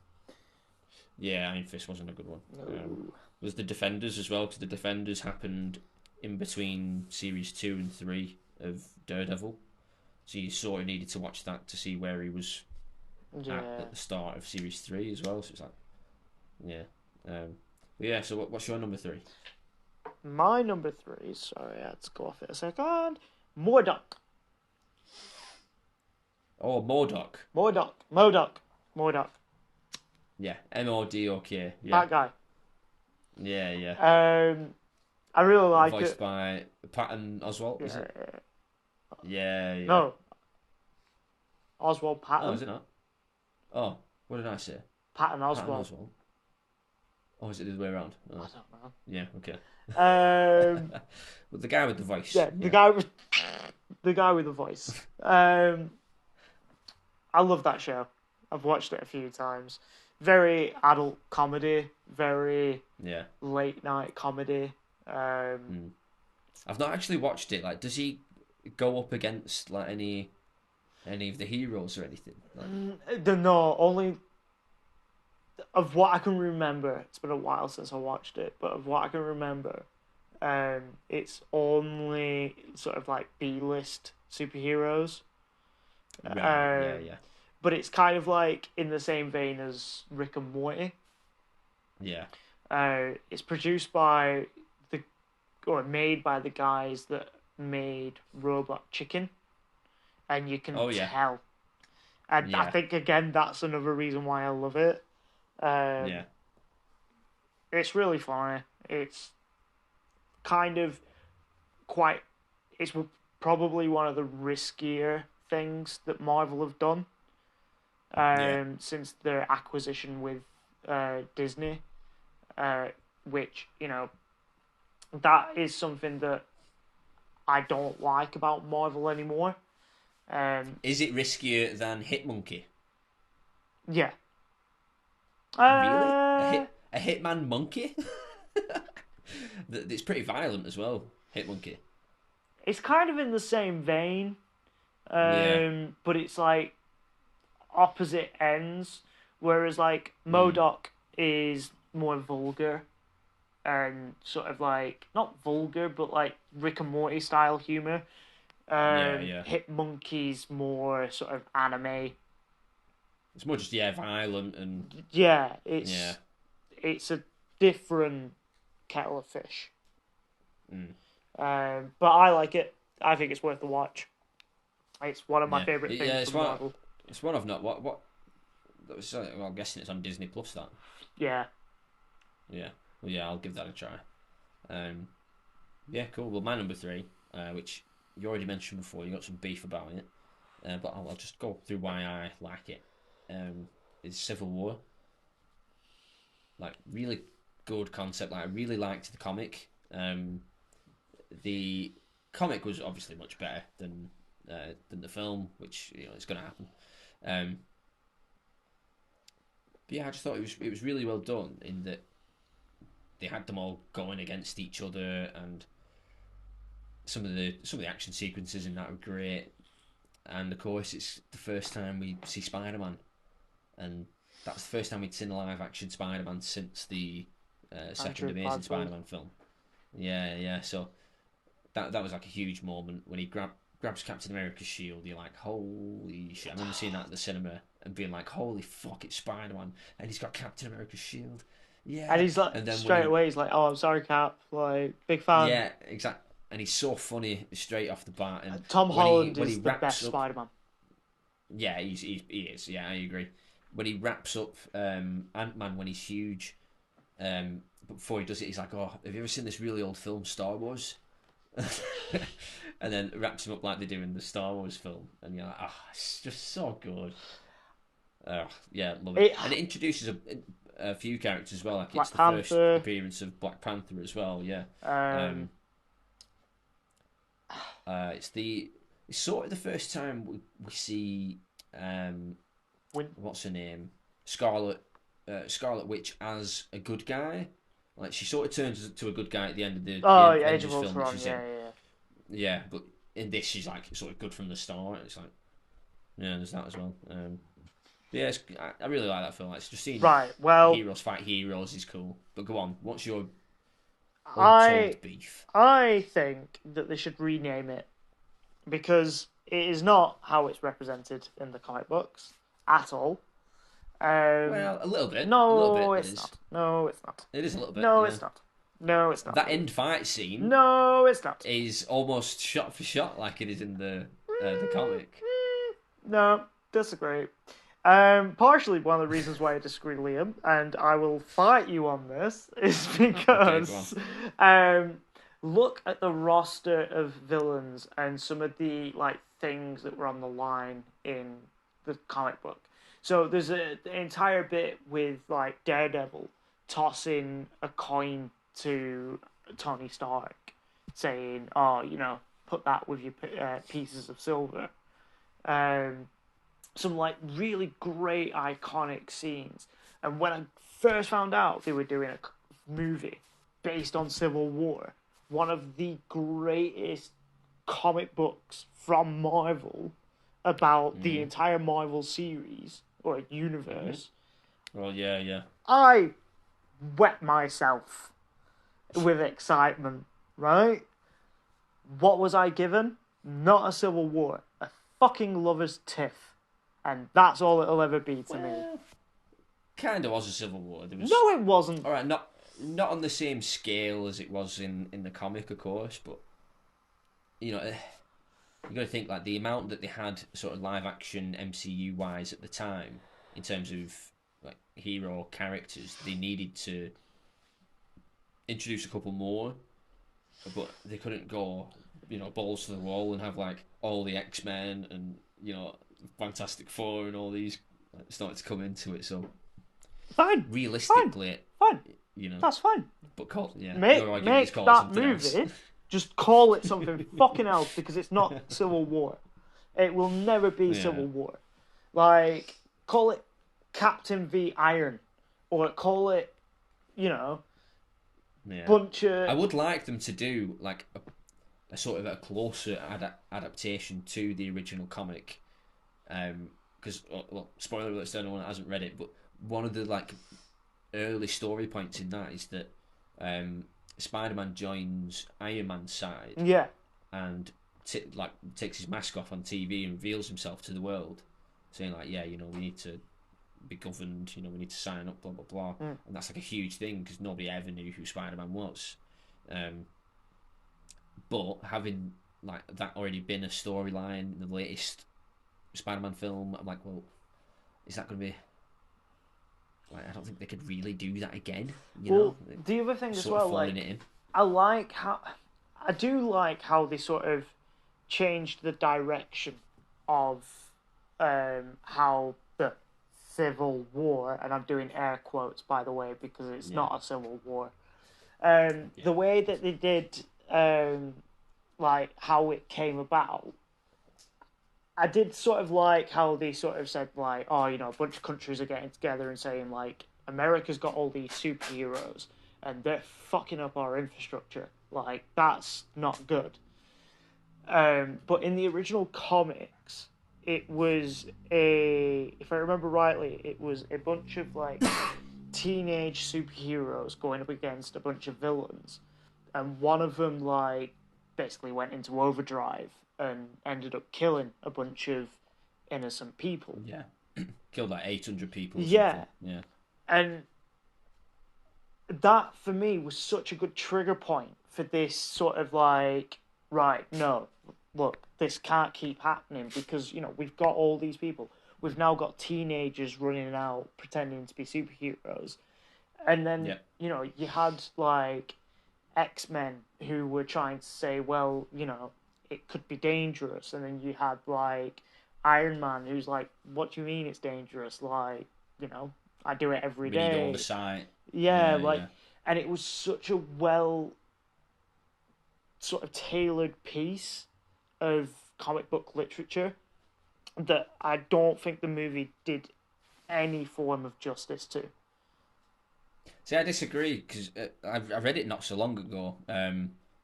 Yeah, Iron Fist wasn't a good one. No. Was the Defenders as well, because the Defenders happened in between Series 2 and 3 of Daredevil. So you sort of needed to watch that to see where he was at the start of Series 3 as well. So it's like... so what's your number 3? My number 3, sorry, I had to go off it a second. MODOK. Oh, MODOK. MODOK. Yeah, MODOK. Yeah. That guy. Yeah. I really like it. Voiced by Patton Oswalt, is it? Yeah. No. Oswald Patton. Oh, is it not? Oh, what did I say? Patton Oswalt. Oh, is it the other way around? Oh. I don't know. Yeah, okay. Well, the guy with the voice. Yeah, the guy with the voice. I I love that show. I've watched it a few times. Very adult comedy, very Yeah. late night comedy. I've not actually watched it. Like, does he go up against like any of the heroes or anything? Like... No, only of what I can remember. It's been a while since I watched it, but of what I can remember, it's only sort of like B-list superheroes. Right. Yeah. But it's kind of like in the same vein as Rick and Morty. Yeah. It's produced by made by the guys that made Robot Chicken, and you can tell. And I think again that's another reason why I love it. It's really funny. It's kind of quite. It's probably one of the riskier things that Marvel have done. Since their acquisition with Disney, which, you know, that is something that I don't like about Marvel anymore. Is it riskier than Hitmonkey? Yeah. Really? A Hitman monkey? It's pretty violent as well, Hitmonkey. It's kind of in the same vein, but it's like opposite ends, whereas like MODOK is more vulgar and sort of like not vulgar but like Rick and Morty style humor. Hitmonkey's more sort of anime. It's more just violent and it's a different kettle of fish. But I like it. I think it's worth the watch. It's one of my favorite things from Marvel. It's one of not what. Well, I'm guessing it's on Disney Plus. That. Yeah. Yeah. Well, yeah. I'll give that a try. Yeah. Cool. Well, my number 3, which you already mentioned before, you got some beef about it, but I'll just go through why I like it. Is Civil War. Like, really good concept. Like, I really liked the comic. The comic was obviously much better than the film, which, you know, it's going to happen. But yeah, I just thought it was really well done in that they had them all going against each other, and some of the action sequences in that were great. And of course, it's the first time we see Spider-Man, and that's the first time we'd seen a live action Spider-Man since the second Amazing Spider-Man film. Yeah. So that was like a huge moment when he grabs Captain America's shield. You're like, holy shit! I remember seeing that at the cinema and being like, holy fuck, it's Spider-Man, and he's got Captain America's shield. Yeah, and he's like, and then straight away he's like, "Oh, I'm sorry, Cap. Like, big fan." Yeah, exactly. And he's so funny straight off the bat. And Tom Holland is the best Spider-Man. Yeah, he is. Yeah, I agree. When he wraps up Ant-Man when he's huge, but before he does it, he's like, "Oh, have you ever seen this really old film, Star Wars?" And then wraps him up like they do in the Star Wars film, and you're like, "Oh, it's just so good." Yeah, love it. And it introduces a few characters as well. Like Black it's the Panther. first appearance of Black Panther as well. Yeah. It's sort of the first time we see what's her name, Scarlet Witch as a good guy. Like, she sort of turns to a good guy at the end of the Age of film Ultron. Yeah, but in this she's like sort of good from the start. It's like, yeah, there's that as well. Yeah, I really like that film. It's just seeing heroes fight heroes is cool. But go on, what's your untold beef? I think that they should rename it, because it is not how it's represented in the comic books at all. Well, a little bit. No, a little bit, it's not. No, it's not. It is a little bit. No, it's not. No, it's not. That end fight scene. No, it's not. Is almost shot for shot like it is in the comic. No, disagree. Partially one of the reasons why I disagree, Liam, and I will fight you on this, is because look at the roster of villains and some of the things that were on the line in the comic book. So there's an entire bit with Daredevil tossing a coin to Tony Stark, saying, "Oh, put that with your pieces of silver." some like really great iconic scenes. And when I first found out they were doing a movie based on Civil War, one of the greatest comic books from Marvel about the entire Marvel series or universe, Well, yeah. I wet myself with excitement, right? What was I given? Not a Civil War, a fucking lover's tiff. And that's all it'll ever be to me. Kind of was a Civil War. There was, No, it wasn't. all right, not on the same scale as it was in the comic, of course, but you know, you got to think like the amount that they had sort of live action MCU wise at the time in terms of like hero characters. They needed to introduce a couple more, but they couldn't go, you know, balls to the wall and have like all the X-Men and, you know, Fantastic Four and all these started to come into it. So Fine. realistically, Fine. you know, That's fine. but your Make argument is called that something movie. else. Just call it something fucking else because it's not Civil War. It will never be Civil War. Like, call it Captain v Iron, or call it, you know, bunch of. I would like them to do like a sort of a closer adaptation to the original comic, because well, spoiler alert to anyone that hasn't read it, but one of the like early story points in that is that Spider-Man joins Iron Man's side, and takes his mask off on TV and reveals himself to the world, saying like, yeah, you know, we need to be governed, you know, we need to sign up, blah blah blah, and that's like a huge thing because nobody ever knew who Spider-Man was. But having like that already been a storyline in the latest Spider-Man film, I'm like, well, is that going to be? Like, I don't think they could really do that again. You know, the other thing as sort well, of like, it in. I do like how they sort of changed the direction of how the Civil War, and I'm doing air quotes by the way because it's not a Civil War. The way that they did, like how it came about. I did sort of like how they sort of said like, oh, you know, a bunch of countries are getting together and saying like, America's got all these superheroes and they're fucking up our infrastructure. Like, that's not good. But in the original comics, it was if I remember rightly, it was a bunch of like teenage superheroes going up against a bunch of villains. And one of them like basically went into overdrive and ended up killing a bunch of innocent people. Yeah. Killed like 800 people. Yeah. Yeah. And that, for me, was such a good trigger point for this sort of like, right, no, look, this can't keep happening because, you know, we've got all these people. We've now got teenagers running out pretending to be superheroes. And then, you know, you had like X-Men who were trying to say, well, you know, it could be dangerous, and then you had like Iron Man who's like, what do you mean it's dangerous? Like, you know, I do it every day. We need oversight. And it was such a well sort of tailored piece of comic book literature that I don't think the movie did any form of justice to. See, I disagree because I read it not so long ago.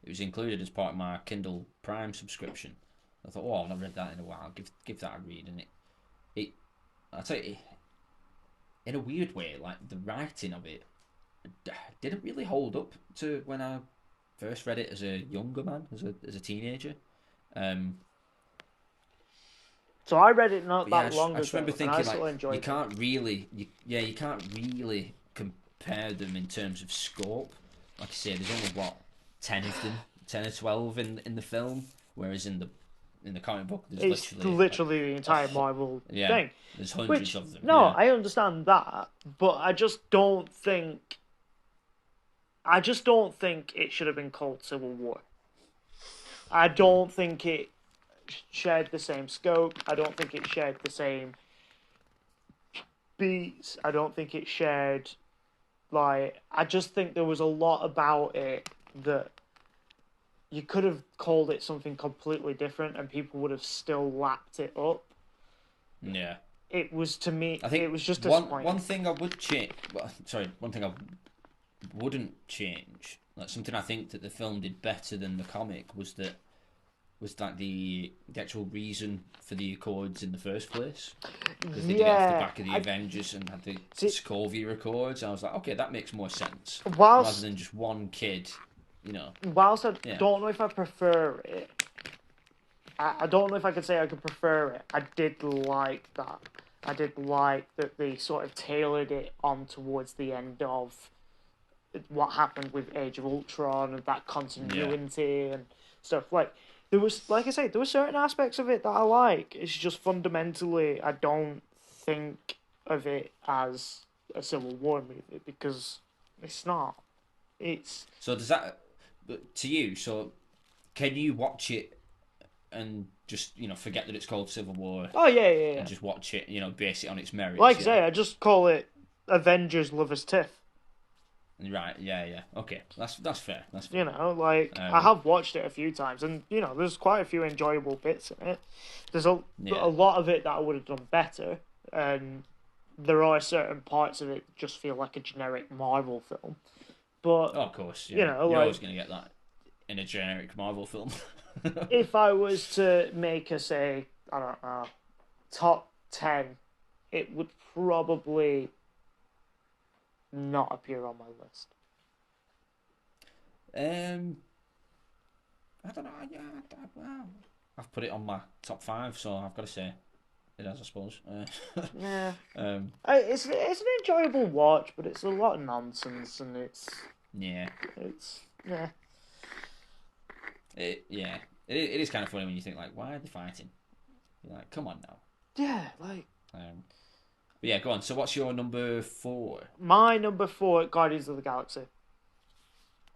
It was included as part of my Kindle Prime subscription. I thought, oh, I've not read that in a while. Give that a read, and I tell you, in a weird way, like the writing of it didn't really hold up to when I first read it as a younger man, as a teenager. So I read it not that long ago. I just remember thinking like you can't really compare them in terms of scope. Like I say, there's only 10 of them, 10 or 12 in the film, whereas in the comic book there's literally the entire Marvel thing. There's hundreds of them. No, I understand that, but I just don't think it should have been called Civil War. I don't think it shared the same scope. I don't think it shared the same beats. I don't think it shared I just think there was a lot about it that you could have called it something completely different and people would have still lapped it up. Yeah. It was, to me, I it think was just one disappointing. thing I would change. Well, sorry, one thing I wouldn't change. Like something I think that the film did better than the comic was like the actual reason for the Accords in the first place, because they did it off the Yeah, back of the I Avengers and had the see. Scovia Accords. I was like, okay, that makes more sense rather Whilst than just one kid. You know, whilst I yeah, don't know if I prefer it, I don't know if I could say I could prefer it. I did like that. I did like that they sort of tailored it on towards the end of what happened with Age of Ultron and that yeah, continuity and stuff. Like there was, like I say, there were certain aspects of it that I like. It's just fundamentally, I don't think of it as a Civil War movie because it's not. It's So does that, but to you? So can you watch it and just forget that it's called Civil War oh yeah, yeah, and yeah. just watch it? Base it on its merits. Like I Yeah. say, I just call it Avengers Lovers Tiff. Right. Yeah. Yeah. Okay. That's fair. That's fair. You know, like I Um. have watched it a few times, and there's quite a few enjoyable bits in it. There's a Yeah. lot of it that I would have done better, and there are certain parts of it that just feel like a generic Marvel film. But Oh, of course. Yeah. You're like always gonna get that in a generic Marvel film. if I was to make a say, I don't know, top 10, it would probably not appear on my list. um. I don't know. Yeah. Well, I've put it on my top five, so I've got to say it has, I suppose. Yeah, Um. it's an enjoyable watch, but it's a lot of nonsense, and Yeah. it's yeah. Yeah. It is kind of funny when you think like, why are they fighting? You're like, come on now. Yeah, like But yeah, go on. So what's your number 4? my number 4, Guardians of the Galaxy.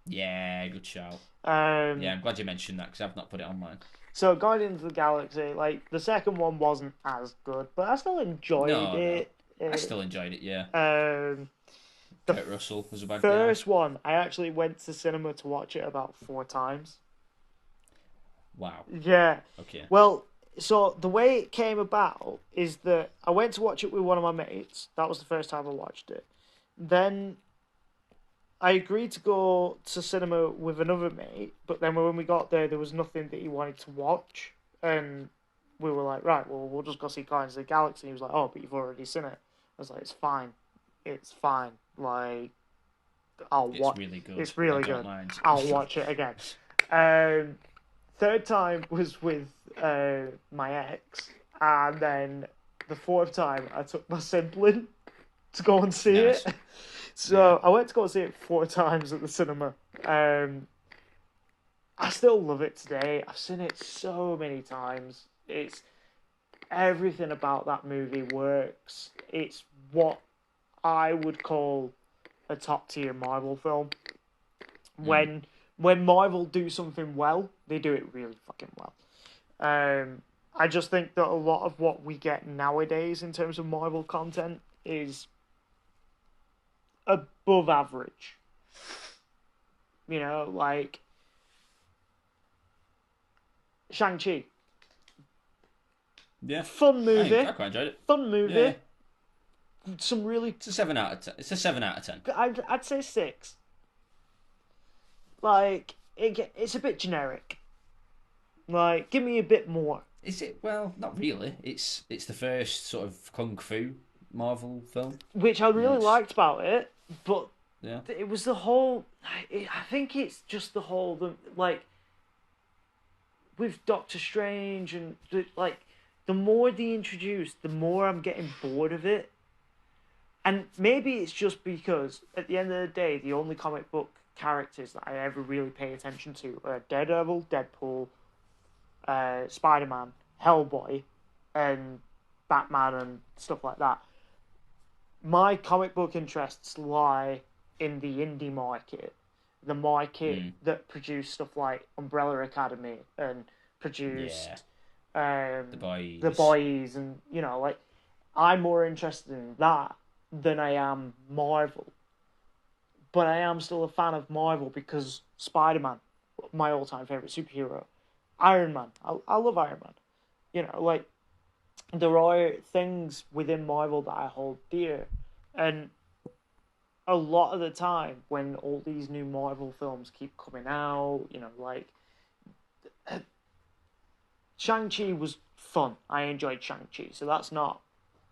Yeah, good shout. Yeah, Um, I'm glad you mentioned that because I've not put it on mine. so Guardians of the Galaxy, like the second one wasn't as good, but I still enjoyed No, no. it. I still enjoyed it, yeah. Um, the Kurt Russell was a bad guy. first one, I actually went to cinema to watch it about 4 times. Wow. Yeah. Okay. Well, so the way it came about is that I went to watch it with one of my mates. That was the first time I watched it. Then I agreed to go to cinema with another mate, but then when we got there was nothing that he wanted to watch. And we were like, right, well, we'll just go see Guardians of the Galaxy. And he was like, oh, but you've already seen it. I was like, it's fine. It's fine. Like, I'll It's watch. really good. It's really I don't good. mind. I'll watch it again. Um, third time was with my ex, and then the fourth time I took my sibling to go and see Nice. it. So I went to go see it 4 times at the cinema. I still love it today. I've seen it so many times. It's everything about that movie works. It's what I would call a top tier Marvel film. When Marvel do something well, they do it really fucking well. I just think that a lot of what we get nowadays in terms of Marvel content is above average. Like Shang-Chi. Yeah. Fun movie. I quite enjoyed it. Fun movie. Yeah. Some really... It's a 7 out of 10. It's a 7 out of 10. I'd say 6. Like, it's a bit generic. Like, give me a bit more. Is it? Well, not really. It's the first sort of kung fu Marvel film. Which I really liked about it, but yeah, it was the whole... I think it's just the whole... Like, with Doctor Strange and, like, the more they introduce, the more I'm getting bored of it. And maybe it's just because, at the end of the day, the only comic book characters that I ever really pay attention to are Daredevil, Deadpool, Spider-Man, Hellboy, and Batman and stuff like that. My comic book interests lie in the indie market, the market that produced stuff like Umbrella Academy and produced the boys, and like I'm more interested in that than I am Marvel. But I am still a fan of Marvel because Spider-Man, my all-time favorite superhero, Iron Man. I love Iron Man. Like there are things within Marvel that I hold dear, and a lot of the time when all these new Marvel films keep coming out, you know, like Shang-Chi was fun. I enjoyed Shang-Chi, so that's not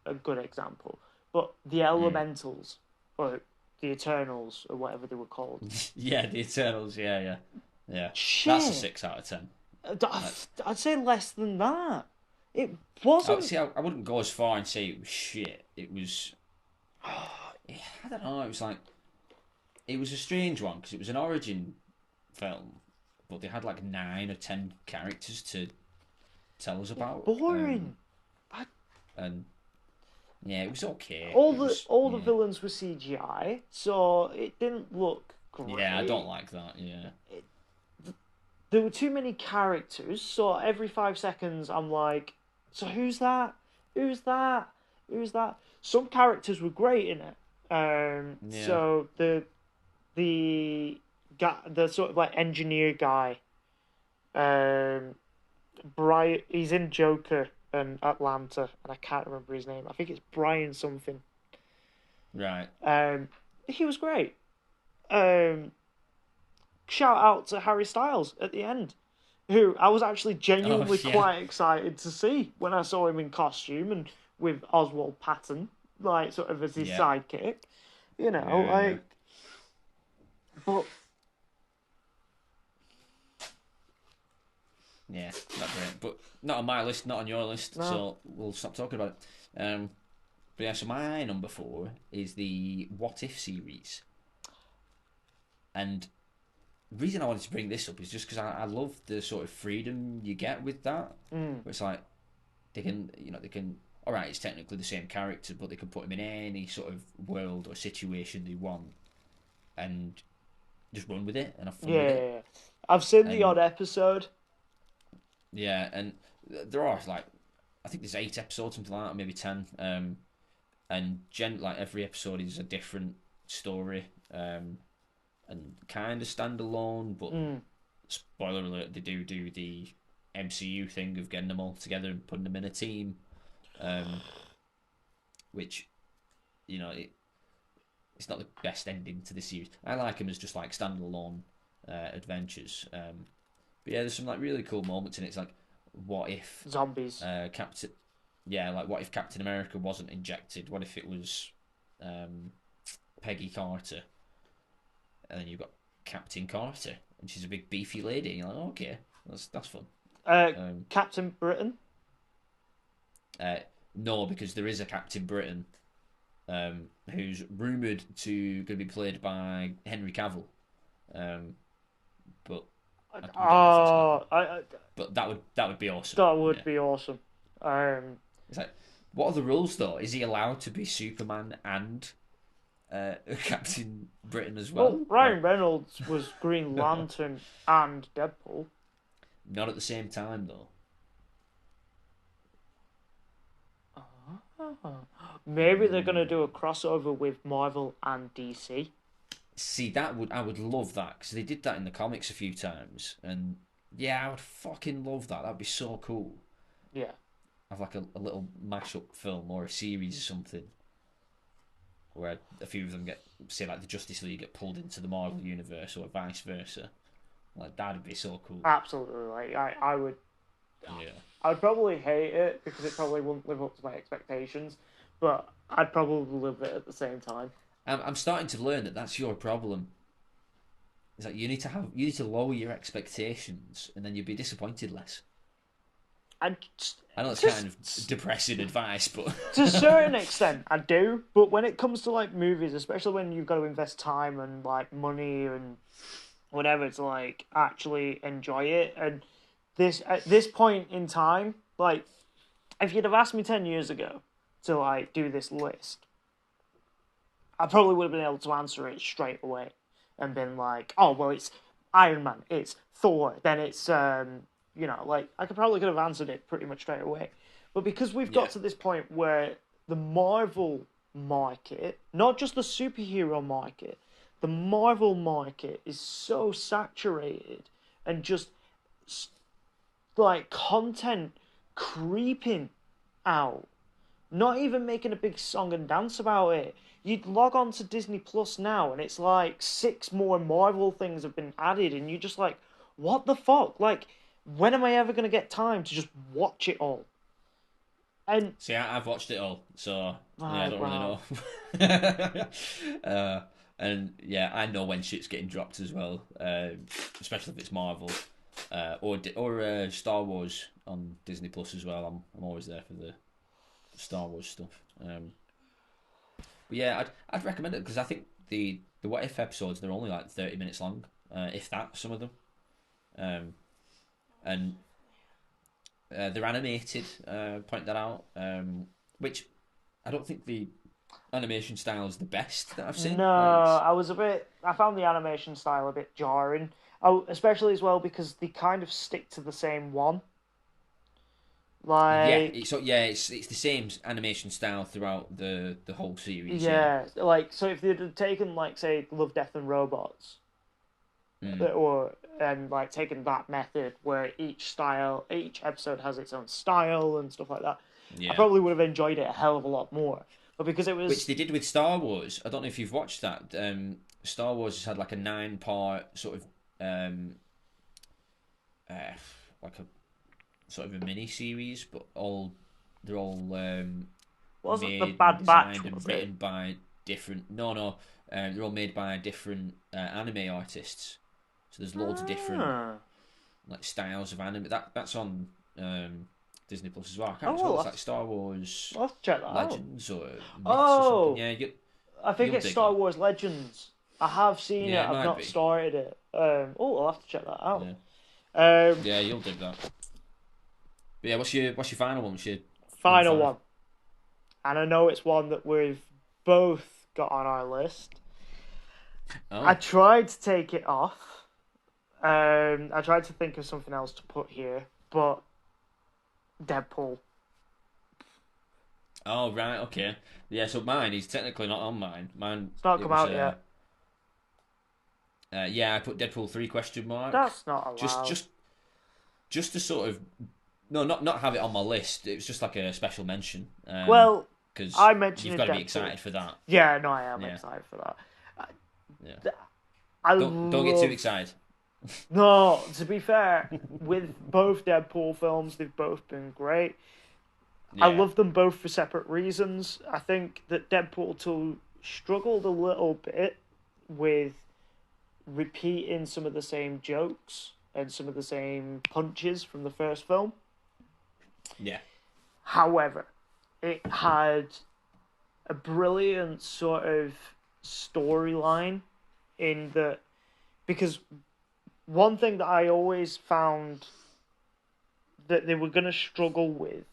a good example. But the Elementals, or the Eternals, or whatever they were called. Yeah, the Eternals. Yeah. That's a Shit. 6 out of 10. I'd say less than that. It wasn't. I wouldn't go as far and say it was shit. It was. I don't know. It was a strange one because it was an origin film, but they had like 9 or 10 characters to tell us about. Boring. And yeah, it was okay. All the villains were CGI, so it didn't look great. Yeah, I don't like that. Yeah. There were too many characters, so every 5 seconds I'm like, so who's that? Who's that? Who's that? Some characters were great in it. So the guy, the sort of like engineer guy, Brian, he's in Joker and Atlanta, and I can't remember his name. I think it's Brian something. Right. He was great. Shout out to Harry Styles at the end, who I was actually genuinely quite excited to see when I saw him in costume and with Oswald Patton, like sort of as his sidekick. You know, but yeah, not great. But not on my list, not on your list, so we'll stop talking about it. But yeah, so my number 4 is the What If series. And the reason I wanted to bring this up is just because I love the sort of freedom you get with that. Where it's like, they can, alright, it's technically the same character, but they can put him in any sort of world or situation they want and just run with it and have fun with it. Yeah. I've seen the odd episode. Yeah, and there are, like, I think there's 8 episodes, something like that, maybe 10. And like every episode is a different story, and kind of standalone. But spoiler alert, they do the MCU thing of getting them all together and putting them in a team, which, it's not the best ending to the series. I like them as just like standalone adventures. But yeah, there's some like really cool moments in it. It's like, what if zombies? What if Captain America wasn't injected? What if it was Peggy Carter? And then you've got Captain Carter, and she's a big beefy lady. And you're like, okay, that's fun. Captain Britain? No, because there is a Captain Britain, who's rumoured to going to be played by Henry Cavill. But but that would be awesome. That would be awesome. It's like, what are the rules though? Is he allowed to be Superman and Captain Britain as well? Well, Ryan Reynolds was Green Lantern and Deadpool. Not at the same time though. Maybe they're gonna do a crossover with Marvel and DC. See, I would love that, because they did that in the comics a few times, and yeah, I would fucking love that. That'd be so cool. Yeah. Have like a little mashup film or a series or something, where a few of them get, say, like the Justice League get pulled into the Marvel universe or vice versa. Like, that'd be so cool. Absolutely. Like I would. Yeah. I'd probably hate it because it probably wouldn't live up to my expectations, but I'd probably love it at the same time. I'm starting to learn that that's your problem. It's like you need to lower your expectations, and then you'll be disappointed less. I know it's kind of depressing advice, but to a certain extent, I do. But when it comes to like movies, especially when you've got to invest time and like money and whatever to like actually enjoy it, and at this point in time, like if you'd have asked me 10 years ago to like do this list, I probably would have been able to answer it straight away and been like, oh well, it's Iron Man, it's Thor, then it's like I could have answered it pretty much straight away. But because we've got to this point where the Marvel market, not just the superhero market, the Marvel market is so saturated and just like content creeping out. Not even making a big song and dance about it. You'd log on to Disney Plus now, and it's like 6 more Marvel things have been added, and you're just like, what the fuck? Like, when am I ever going to get time to just watch it all? And See, I've watched it all, so yeah, I right, don't wow. really know. And yeah, I know when shit's getting dropped as well, especially if it's Marvel or Star Wars on Disney Plus as well. I'm always there for the Star Wars stuff. But yeah, I'd recommend it because I think the What If episodes, they're only like 30 minutes long, if that. Some of them, um, and they're animated. Point that out. Which I don't think the animation style is the best that I've seen. No, Like, I found the animation style a bit jarring. Oh, especially as well because they kind of stick to the same one. yeah, Like, it's the same animation style throughout the whole series. Yeah. yeah, like, so if they'd have taken, like, say, Love, Death and Robots, Mm, and like taken that method where each episode has its own style and stuff like that, I yeah. probably would have enjoyed it a hell of a lot more. But because it Which was, they did with Star Wars. I don't know if you've watched that. Star Wars has had like a 9-part sort of uh, like a sort of a mini series, but they're all wasn't the made and Bad Batch, designed and was it? written by different. No, they're all made by different anime artists. So there's loads of different Ah. like styles of anime. That's on Disney Plus as well. I can't Oh remember what well, it's like Star Wars I'll have to check that out. Legends or Myths or something. Oh, Yeah, I think you'll it's dig Star that. Wars Legends. I have seen it. Yeah, it I've might not be. started it. Oh, I'll have to check that out. Yeah, Um, yeah, you'll dig that. But yeah, what's your final one? What's your number Final five? one, and I know it's one that we've both got on our list. I Oh, tried to take it off. I tried to think of something else to put here, but Deadpool. oh right, okay. Yeah, so mine is technically not on mine. Mine It's not it come was out yet. yeah, I put Deadpool 3 question mark. That's not Just allowed. just just to sort of no, not have it on my list. It was just like a special mention. Well, Because I you've mentioned got to be Deadpool. excited for that. Yeah, no, I am Yeah, excited for that. yeah. I Don't get too love. excited. No, to be fair, with both Deadpool films, they've both been great. I Yeah, love them both for separate reasons. I think that Deadpool 2 struggled a little bit with repeating some of the same jokes and some of the same punches from the first film. yeah, However, it had a brilliant sort of storyline in that, because one thing that I always found that they were going to struggle with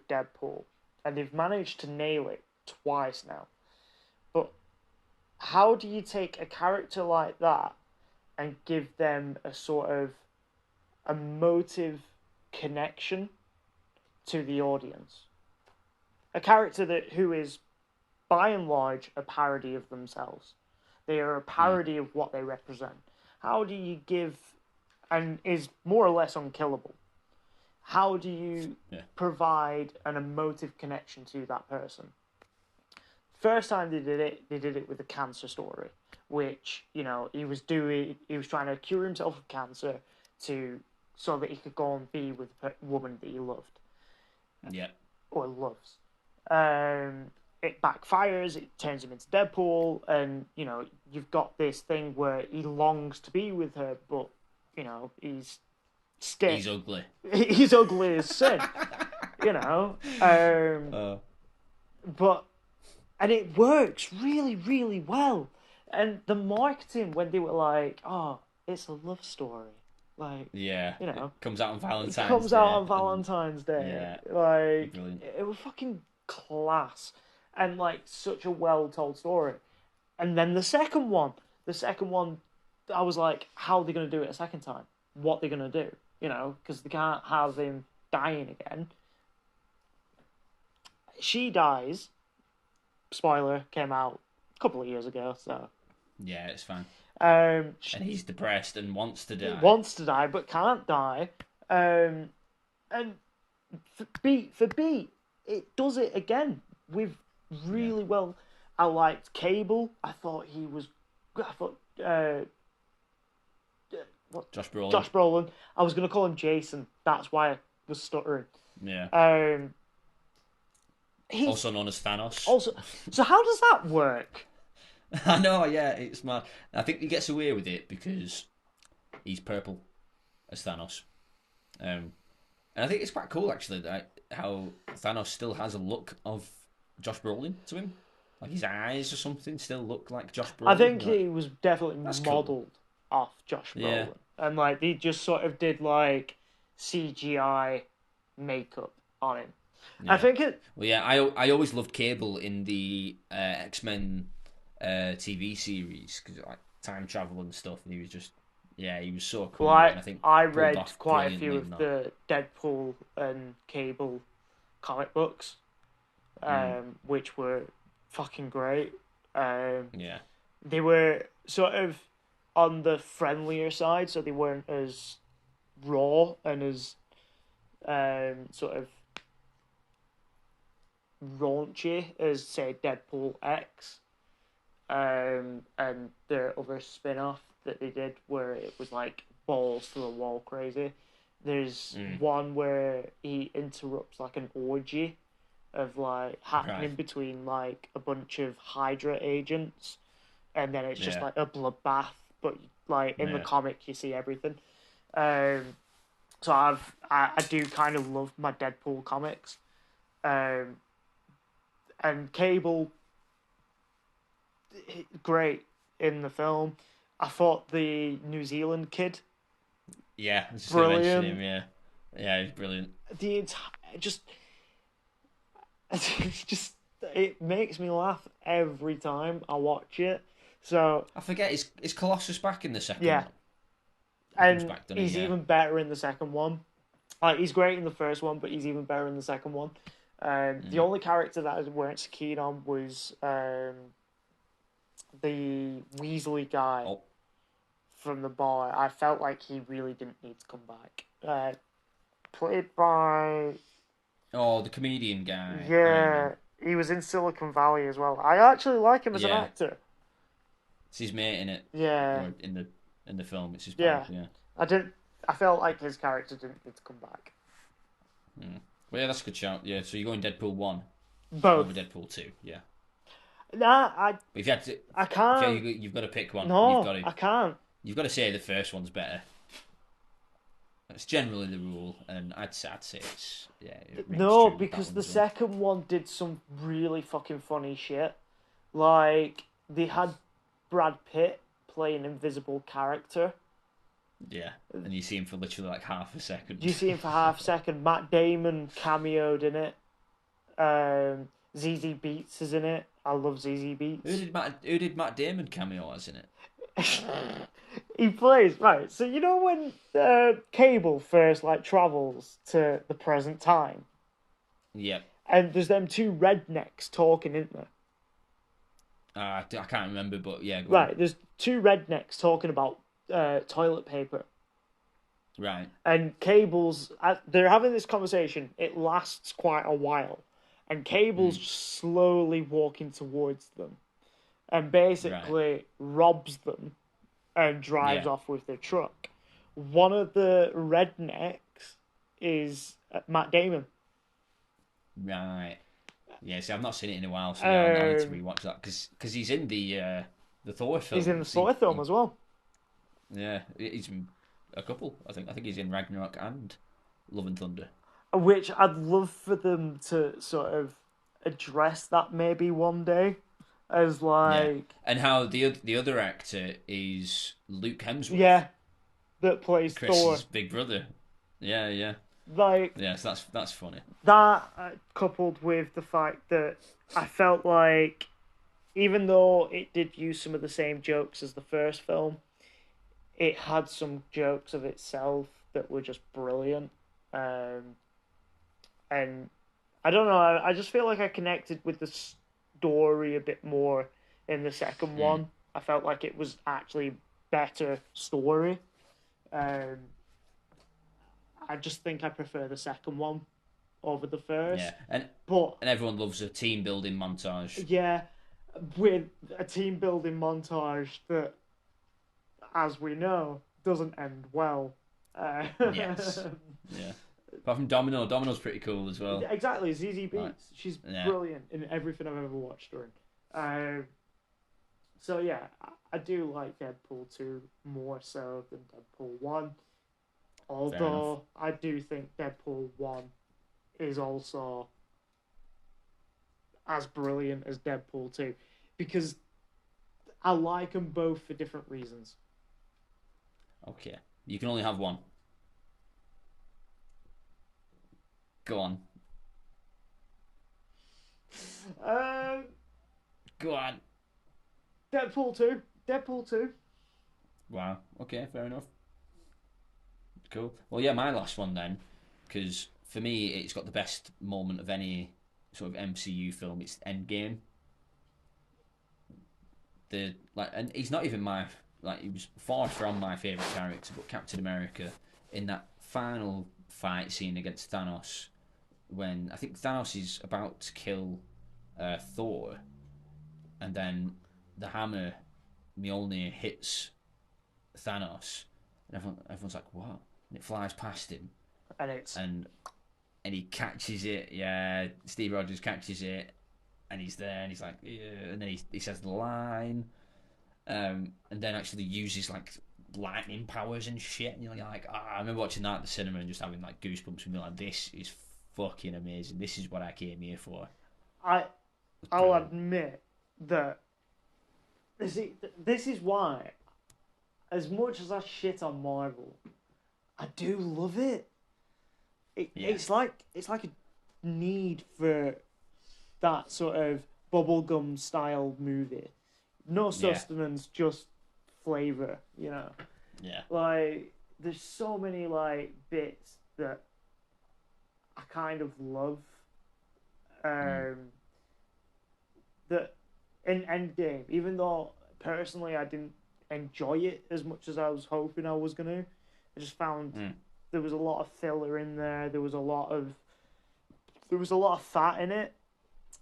Deadpool, and they've managed to nail it twice now. But how do you take a character like that and give them a sort of emotive connection to the audience? A character who is by and large a parody of themselves. They are a mm, parody of what they represent. How do you give, and is more or less unkillable, how do you yeah, provide an emotive connection to that person? First time they did it with a cancer story, which, he was trying to cure himself of cancer to so that he could go and be with a woman that he loved yeah, or loves. It backfires. It turns him into Deadpool, and you've got this thing where he longs to be with her, but he's scared. he's ugly. He's ugly as sin. You know, Uh, but and it works really, really well. And the marketing when they were like, "Oh, it's a love story," like, yeah, you it know, comes out on it Valentine's comes out Day, on and Valentine's Day. yeah, Like, brilliant. it was fucking class, and like such a well told story. And then the second one, I was like, how are they going to do it a second time? What are they going to do? Because they can't have him dying again. She dies. Spoiler, came out a couple of years ago, so Yeah, it's fine. she And he's depressed and wants to die. wants to die but can't die. And for beat, it does it again with really well. I liked Cable. I thought he was. I thought what? Josh Brolin. Josh Brolin. I was gonna call him Jason. That's why I was stuttering. Yeah. He's also known as Thanos. Also, so how does that work? I know, yeah, it's mad. I think he gets away with it because he's purple as Thanos. And I think it's quite cool, actually, that how Thanos still has a look of Josh Brolin to him. Like his eyes or something still look like Josh Brolin. I think he was definitely modelled off Josh Brolin. Yeah. And, like, they just sort of did, like, CGI makeup on him. Yeah. I think it... Well, yeah, I always loved Cable in the X-Men TV series because like time travel and stuff, and he was just he was so cool. Well, and I think I read quite a few of the Deadpool and Cable comic books, which were fucking great. They were sort of on the friendlier side, so they weren't as raw and as sort of raunchy as, say, Deadpool X, and their other spin-off that they did where it was like balls to the wall crazy. There's one where he interrupts like an orgy of like happening between like a bunch of Hydra agents, and then it's just like a bloodbath, but like in the comic you see everything. So I do kind of love my Deadpool comics. And Cable, great in the film. I thought the New Zealand kid, brilliant. Him, he's brilliant. The entire just it makes me laugh every time I watch it. So I forget is Colossus back in the second one? And he's even better in the second one. He's great in the first one, but he's even better in the second one. The only character that I weren't so keen on was the Weasley guy from the bar. I felt like he really didn't need to come back. Played by... Oh, the comedian guy. Yeah, he was in Silicon Valley as well. I actually like him as an actor. It's his mate in it. Yeah. Or in the film, it's his pal. Yeah. I felt like his character didn't need to come back. Well, yeah, that's a good shout. Yeah, so you're going Deadpool 1 Both over Deadpool 2, yeah. Nah, if you had to, I can't. You've got to pick one. No, I can't. You've got to say the first one's better. That's generally the rule, and I'd say it's no, because the second one did some really fucking funny shit. Like they had Brad Pitt play an invisible character. Yeah, and you see him for literally like half a second. You see him for half a second. Matt Damon cameoed in it. ZZ Beats is in it. I love ZZ Beats. Who did Matt Damon cameo as in it? He plays right. So you know when Cable first like travels to the present time. Yep. And there's them two rednecks talking, isn't there? I can't remember, but yeah. Right, there's two rednecks talking about toilet paper. Right. And Cable's... they're having this conversation. It lasts quite a while. And Cable's slowly walking towards them. And basically robs them and drives off with their truck. One of the rednecks is Matt Damon. Right. Yeah, see, I've not seen it in a while, so I need to rewatch that because he's in the Thor film. He's in the Thor film as well. Yeah, he's in a couple. I think he's in Ragnarok and Love and Thunder. Which I'd love for them to sort of address that maybe one day, as like and how the other actor is Luke Hemsworth. Yeah, that plays Chris's Thor, big brother. Yeah. Like so that's funny. That coupled with the fact that I felt like, even though it did use some of the same jokes as the first film, it had some jokes of itself that were just brilliant. And I don't know, I just feel like I connected with the story a bit more in the second one. I felt like it was actually better story. I just think I prefer the second one over the first. Yeah, and But everyone loves a team building montage. yeah, with a team building montage that, as we know, doesn't end well. Yes. Yeah. Apart from Domino's pretty cool as well. Exactly, ZZ Beats. Right. She's Yeah. brilliant in everything I've ever watched her in. So yeah, I do like Deadpool 2 more so than Deadpool 1. Although I do think Deadpool 1 is also as brilliant as Deadpool 2 because I like them both for different reasons. Okay. You can only have one. Go on. Go on. Deadpool 2. Deadpool 2. Wow. Okay, fair enough. Cool. Well, yeah, my last one then, because for me, it's got the best moment of any sort of MCU film. It's Endgame. And he's not even he was far from my favorite character, but Captain America in that final fight scene against Thanos, when I think Thanos is about to kill Thor, and then the hammer Mjolnir hits Thanos, and everyone's like, "What?" And it flies past him, and he catches it. Yeah, Steve Rogers catches it, and he's there, and he's like, yeah, and then he says the line, and then actually uses like lightning powers and shit, and you're like, I remember watching that at the cinema and just having like goosebumps and being like, this is fucking amazing. This is what I came here for. I'll admit that this is why, as much as I shit on Marvel, I do love it. It's like a need for that sort of bubblegum style movie. No sustenance, just flavour, you know. Yeah. Like, there's so many like bits that I kind of love. That in Endgame, even though personally I didn't enjoy it as much as I was hoping I was gonna, I just found there was a lot of filler in there. There was a lot of fat in it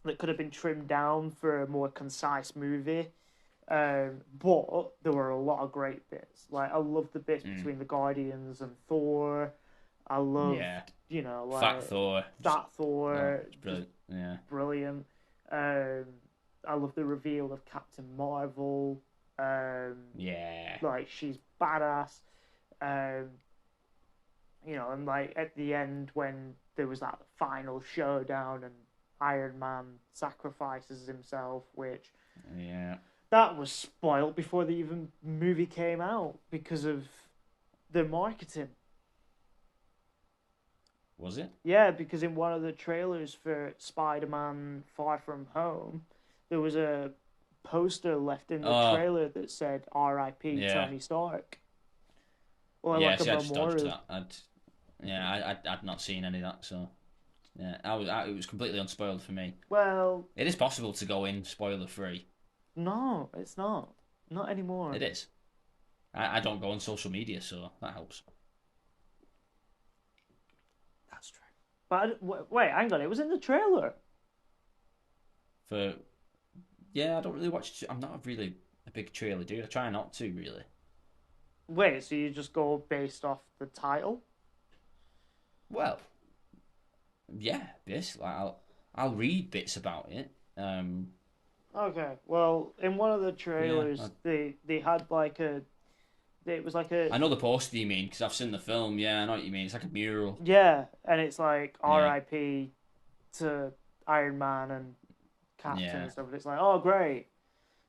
that could have been trimmed down for a more concise movie. But there were a lot of great bits. Like, I loved the bits between the Guardians and Thor. I loved, like Fat Thor. It's brilliant. Yeah. Brilliant. I love the reveal of Captain Marvel. Like, she's badass. And like at the end when there was that final showdown and Iron Man sacrifices himself, which that was spoiled before the even movie came out because of the marketing. Was it? Yeah, because in one of the trailers for Spider-Man Far From Home, there was a poster left in the trailer that said R.I.P. Tony Stark. Or like a memorial. I'd not seen any of that, so yeah, it was completely unspoiled for me. Well, it is possible to go in spoiler free. No, it's not. Not anymore. It is. I don't go on social media, so that helps. That's true. But wait, hang on. It was in the trailer. I don't really watch. I'm not really a big trailer dude. I try not to really. Wait, so you just go based off the title? Well, yeah, basically, I'll read bits about it. Okay, well, in one of the trailers, they had like it was like a... I know the poster you mean, because I've seen the film, I know what you mean, it's like a mural. Yeah, and it's like R.I.P. to Iron Man and Captain and stuff, and it's like, oh, great.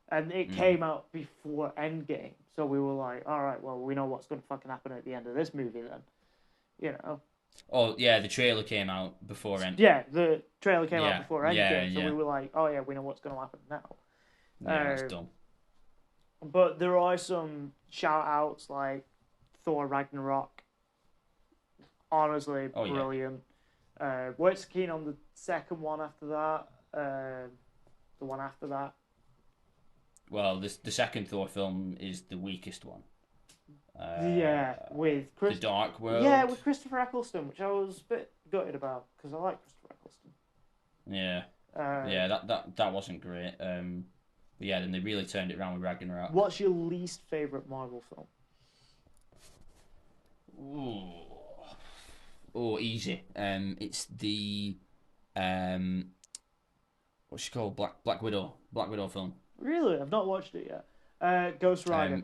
And it came out before Endgame, so we were like, alright, well, we know what's going to fucking happen at the end of this movie then, you know. Oh, yeah, the trailer came out before Endgame. Yeah, the trailer came out before Endgame, so we were like, oh yeah, we know what's going to happen now. Yeah, that's dumb. But there are some shout-outs, like Thor Ragnarok. Honestly, brilliant. Weren't keen on the second one after that. The one after that. Well, the second Thor film is the weakest one. With The Dark World. Yeah, with Christopher Eccleston, which I was a bit gutted about because I like Christopher Eccleston. Yeah. That wasn't great. But yeah, then they really turned it around with Ragnarok. What's your least favourite Marvel film? Easy. It's the what's she called? Black Widow. Black Widow film. Really, I've not watched it yet. Ghost Rider.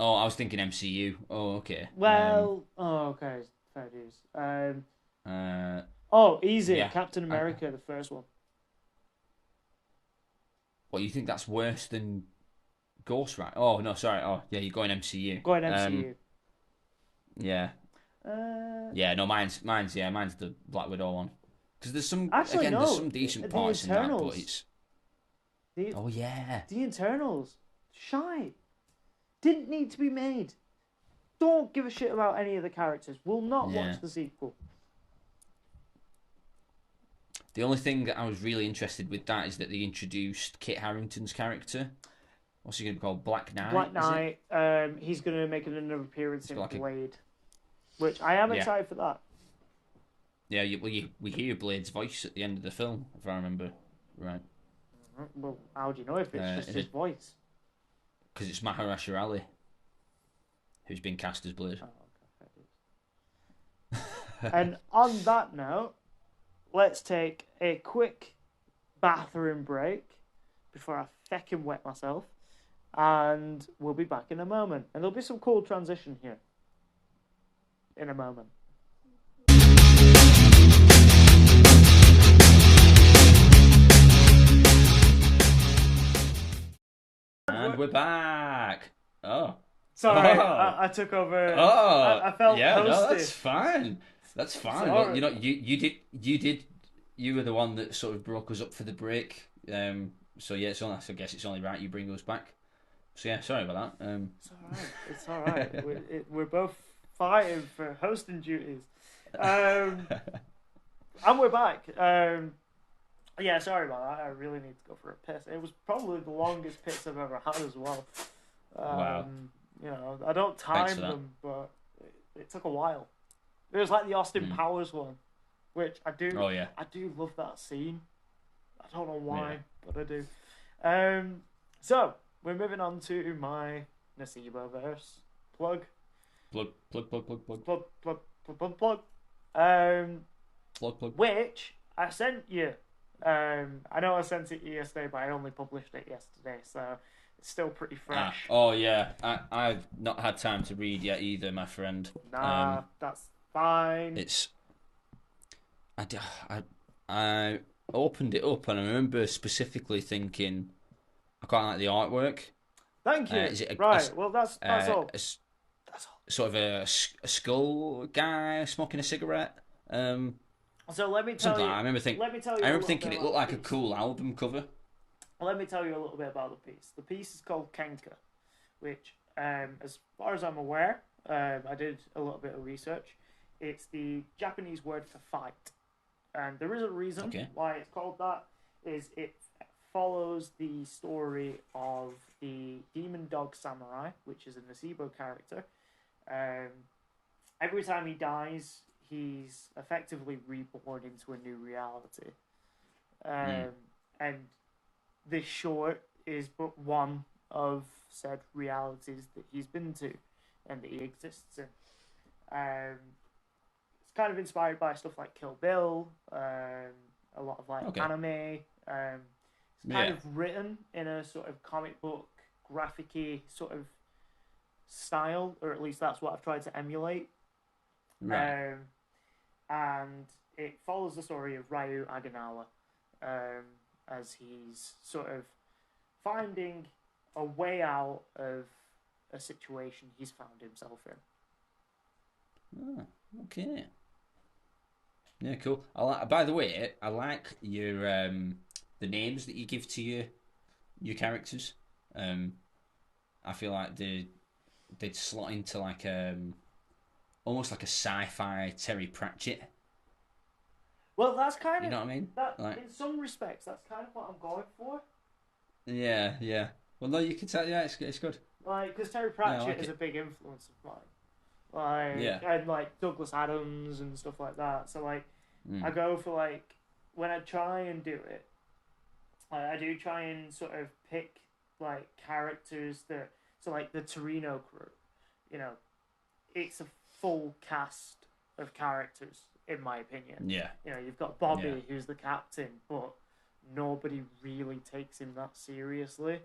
I was thinking MCU. Oh, okay. Well, okay, fair dues. Easy. Yeah. Captain America, the first one. What, you think that's worse than Ghost Rider? Oh no, sorry. Oh yeah, you're going MCU. Going MCU. Yeah. Yeah, no, mine's the Black Widow one. Because there's some Actually, no, there's some decent parts in that, but it's the Eternals, shite, didn't need to be made. Don't give a shit about any of the characters. Will not watch the sequel. The only thing that I was really interested with that is that they introduced Kit Harington's character. What's he going to be called? Black Knight? Black Knight. He's going to make another appearance in Blade, which I am excited for that. Yeah, we hear Blade's voice at the end of the film, if I remember right. Well, how do you know if it's just his voice? Because it's Mahershala Ali, who's been cast as Blade. Oh, okay. And on that note, let's take a quick bathroom break before I feckin' wet myself, and we'll be back in a moment. And there'll be some cool transition here in a moment. And we're back. Oh, sorry, I took over. Oh, I felt hosted. No, that's fine. That's fine. Sorry. Well, you were the one that sort of broke us up for the break. So yeah, I guess it's only right you bring us back. So yeah, sorry about that. It's all right. We're both fighting for hosting duties. And we're back. Yeah, sorry about that. I really need to go for a piss. It was probably the longest piss I've ever had as well. Wow. You know, I don't time them, but it took a while. It was like the Austin Powers one, which I do. Oh yeah. I do love that scene. I don't know why, but I do. So we're moving on to my Nasibo-verse plug. Plug. Which I sent you. I know I sent it yesterday, but I only published it yesterday, so it's still pretty fresh. Oh yeah, I've not had time to read yet either, my friend. Nah, that's fine. I opened it up and I remember specifically thinking I quite like the artwork. Thank you. That's all. That's all. Sort of a skull guy smoking a cigarette. So let me tell you. I remember thinking it looked like a cool album cover. Let me tell you a little bit about the piece. The piece is called KENKA, which, as far as I'm aware, I did a little bit of research. It's the Japanese word for fight, and there is a reason why it's called that. Is it follows the story of the demon dog samurai, which is a Nasibo character. Every time he dies, he's effectively reborn into a new reality. And this short is but one of said realities that he's been to and that he exists in. It's kind of inspired by stuff like Kill Bill, a lot of like anime. It's kind of written in a sort of comic book, graphic-y sort of style, or at least that's what I've tried to emulate. Right. And it follows the story of Ryuu Oginawa, as he's sort of finding a way out of a situation he's found himself in. Oh, okay. Yeah, cool. By the way, I like your the names that you give to your characters. I feel like they'd slot into like almost like a sci-fi Terry Pratchett. Well, that's kind of, you know what I mean? In some respects, that's kind of what I'm going for. Yeah. Well, no, you can tell. Yeah, it's good. Like, because Terry Pratchett is a big influence of mine. Yeah. and like Douglas Adams and stuff like that. So like, I Mm. go for like when I try and do it, I do try and sort of pick like characters that so like the Torino crew, you know, it's a full cast of characters in my opinion. Yeah. You know, you've got Yeah. Bobby who's the captain, but nobody really takes him that seriously.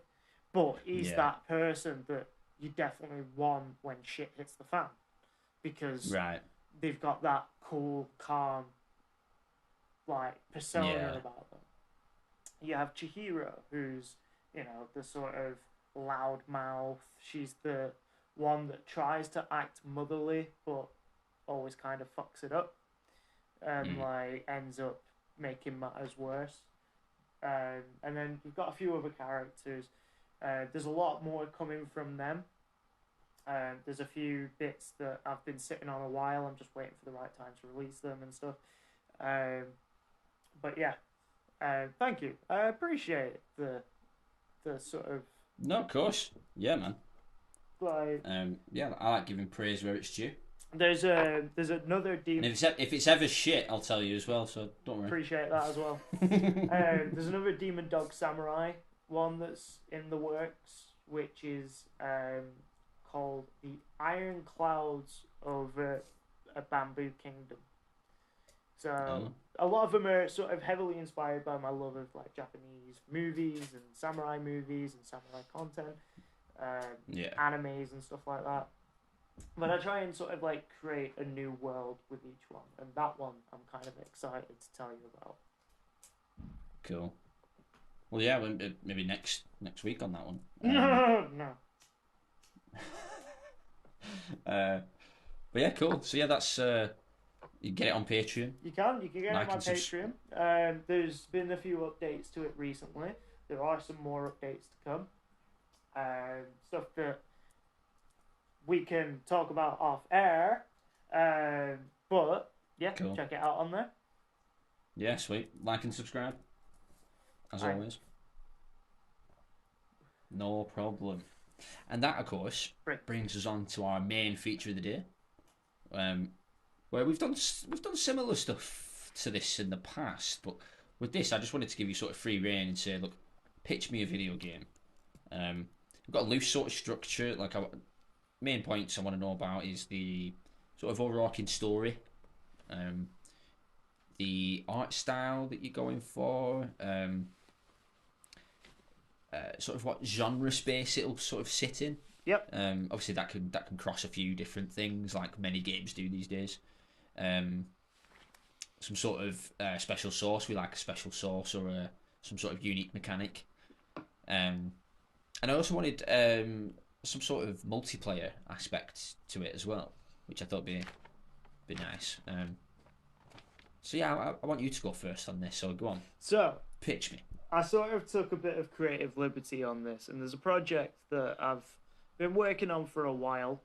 But he's Yeah. that person that you definitely want when shit hits the fan because Right. they've got that cool, calm, like persona Yeah. about them. You have Chihiro, who's the sort of loud mouth. She's the one that tries to act motherly, but always kind of fucks it up, and like ends up making matters worse. And then we've got a few other characters. There's a lot more coming from them. There's a few bits that I've been sitting on a while. I'm just waiting for the right time to release them and stuff. But yeah, thank you. I appreciate the sort of No, of course. Yeah, man. like. Yeah, I like giving praise where it's due. There's another And demon. if it's ever shit, I'll tell you as well. So don't worry. Appreciate that as well. There's another Demon Dog Samurai one that's in the works, which is called the Iron Clouds of a Bamboo Kingdom. So a lot of them are sort of heavily inspired by my love of like Japanese movies and samurai content, animes and stuff like that. But I try and sort of like create a new world with each one, and that one I'm kind of excited to tell you about. Cool. Well, yeah, maybe next week on that one. No. But yeah, cool. So yeah, that's you get it on Patreon. You can get it on my and Patreon. There's been a few updates to it recently. There are some more updates to come. Stuff that we can talk about off air. But yeah, Cool. Check it out on there. Yeah, sweet. Like and subscribe. As always. No problem. And that, of course, brings us on to our main feature of the day, where we've done similar stuff to this in the past, but with this, I just wanted to give you sort of free rein and say, look, pitch me a video game. We've got a loose sort of structure. Like, main points I want to know about is the sort of overarching story, the art style that you're going for, sort of what genre space it'll sort of sit in. Yep. Obviously that can cross a few different things, like many games do these days. Some sort of special sauce. We like a special sauce or some sort of unique mechanic. And I also wanted some sort of multiplayer aspect to it as well, which I thought would be nice. So yeah, I want you to go first on this. So go on. So pitch me. I sort of took a bit of creative liberty on this, and there's a project that I've been working on for a while.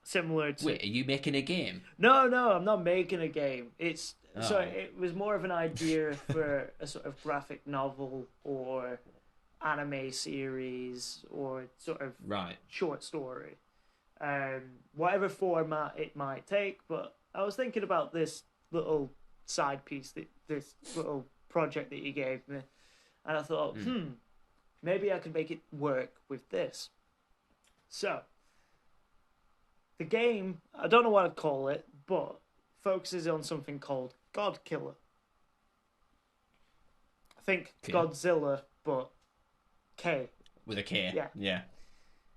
Similar to. Wait, are you making a game? No, I'm not making a game. So it was more of an idea for a sort of graphic novel or anime series or sort of short story. Whatever format it might take, but I was thinking about this little side piece, this little project that you gave me, and I thought, maybe I could make it work with this. So, the game, I don't know what I'd call it, but focuses on something called God Killer. I think Godzilla, but K. With a K. Yeah.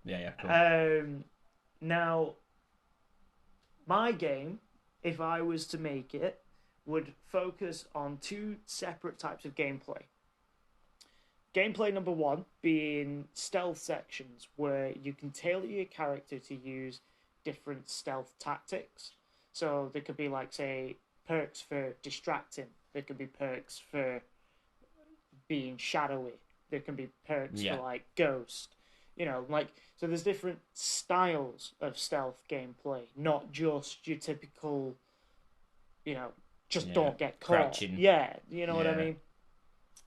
Yeah. Cool. Now, my game, if I was to make it, would focus on two separate types of gameplay. Gameplay number one being stealth sections, where you can tailor your character to use different stealth tactics. So there could be, like, say, perks for distracting. There could be perks for being shadowy. There can be perks for, like, ghost. So there's different styles of stealth gameplay, not just your typical, don't get caught. Crouching. Yeah, you know what I mean?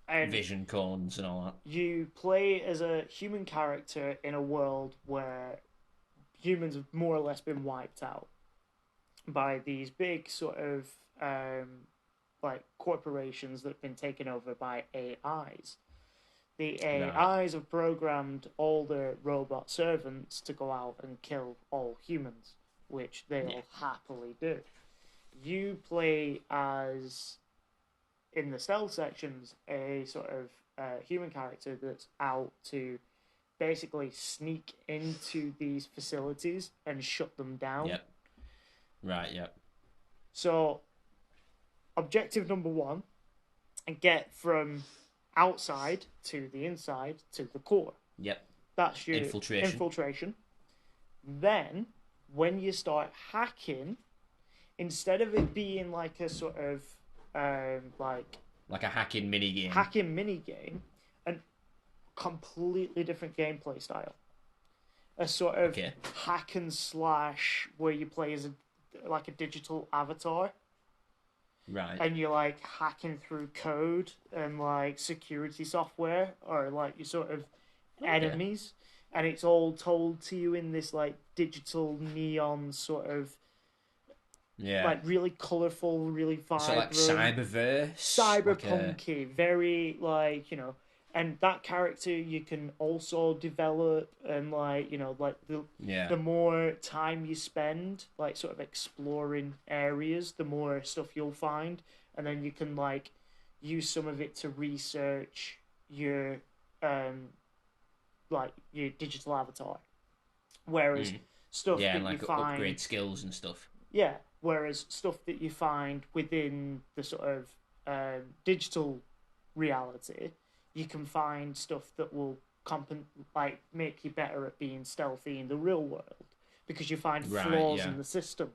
And vision cones and all that. You play as a human character in a world where humans have more or less been wiped out by these big sort of like corporations that have been taken over by AIs. The AIs have programmed all the robot servants to go out and kill all humans, which they'll happily do. You play as, in the stealth sections, a sort of human character that's out to basically sneak into these facilities and shut them down. Yep. Right, yep. So, objective number 1, and get from outside to the inside to the core. Yep. That's your infiltration. Then, when you start hacking, instead of it being like a sort of like a hacking minigame. A completely different gameplay style. A sort of hack and slash where you play as a digital avatar. Right. And you're like hacking through code and like security software or like your sort of enemies, and it's all told to you in this like digital neon sort of like really colourful, really vibrant, so like cyberpunky, very like, you know. And that character you can also develop, and like, you know, like the more time you spend like sort of exploring areas, the more stuff you'll find, and then you can like use some of it to research your like your digital avatar. Whereas stuff that like you find, upgrade skills and stuff. Yeah, whereas stuff that you find within the sort of digital reality, you can find stuff that will like make you better at being stealthy in the real world, because you find flaws in the system.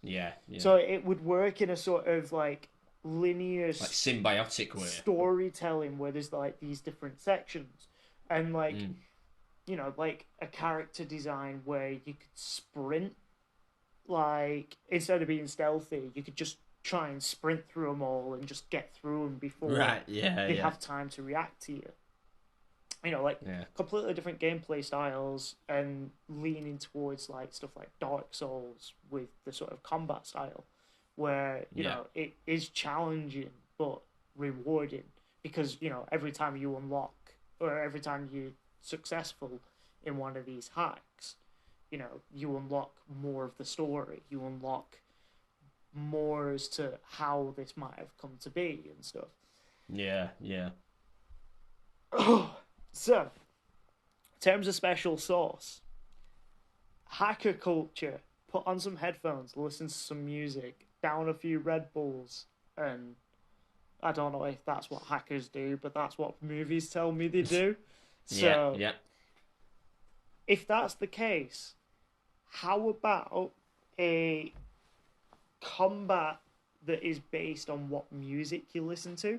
Yeah. So it would work in a sort of like linear, like symbiotic way storytelling where there's like these different sections, and like you know, like a character design where you could sprint, like instead of being stealthy, you could just try and sprint through them all and just get through them before they have time to react to you. You know, like completely different gameplay styles, and leaning towards like stuff like Dark Souls with the sort of combat style, where you know it is challenging but rewarding, because you know every time you unlock, or every time you're successful in one of these hacks, you know, you unlock more of the story, you unlock more as to how this might have come to be and stuff. Yeah. So, in terms of special sauce, hacker culture, put on some headphones, listen to some music, down a few Red Bulls, and I don't know if that's what hackers do, but that's what movies tell me they do. So, if that's the case, how about a combat that is based on what music you listen to?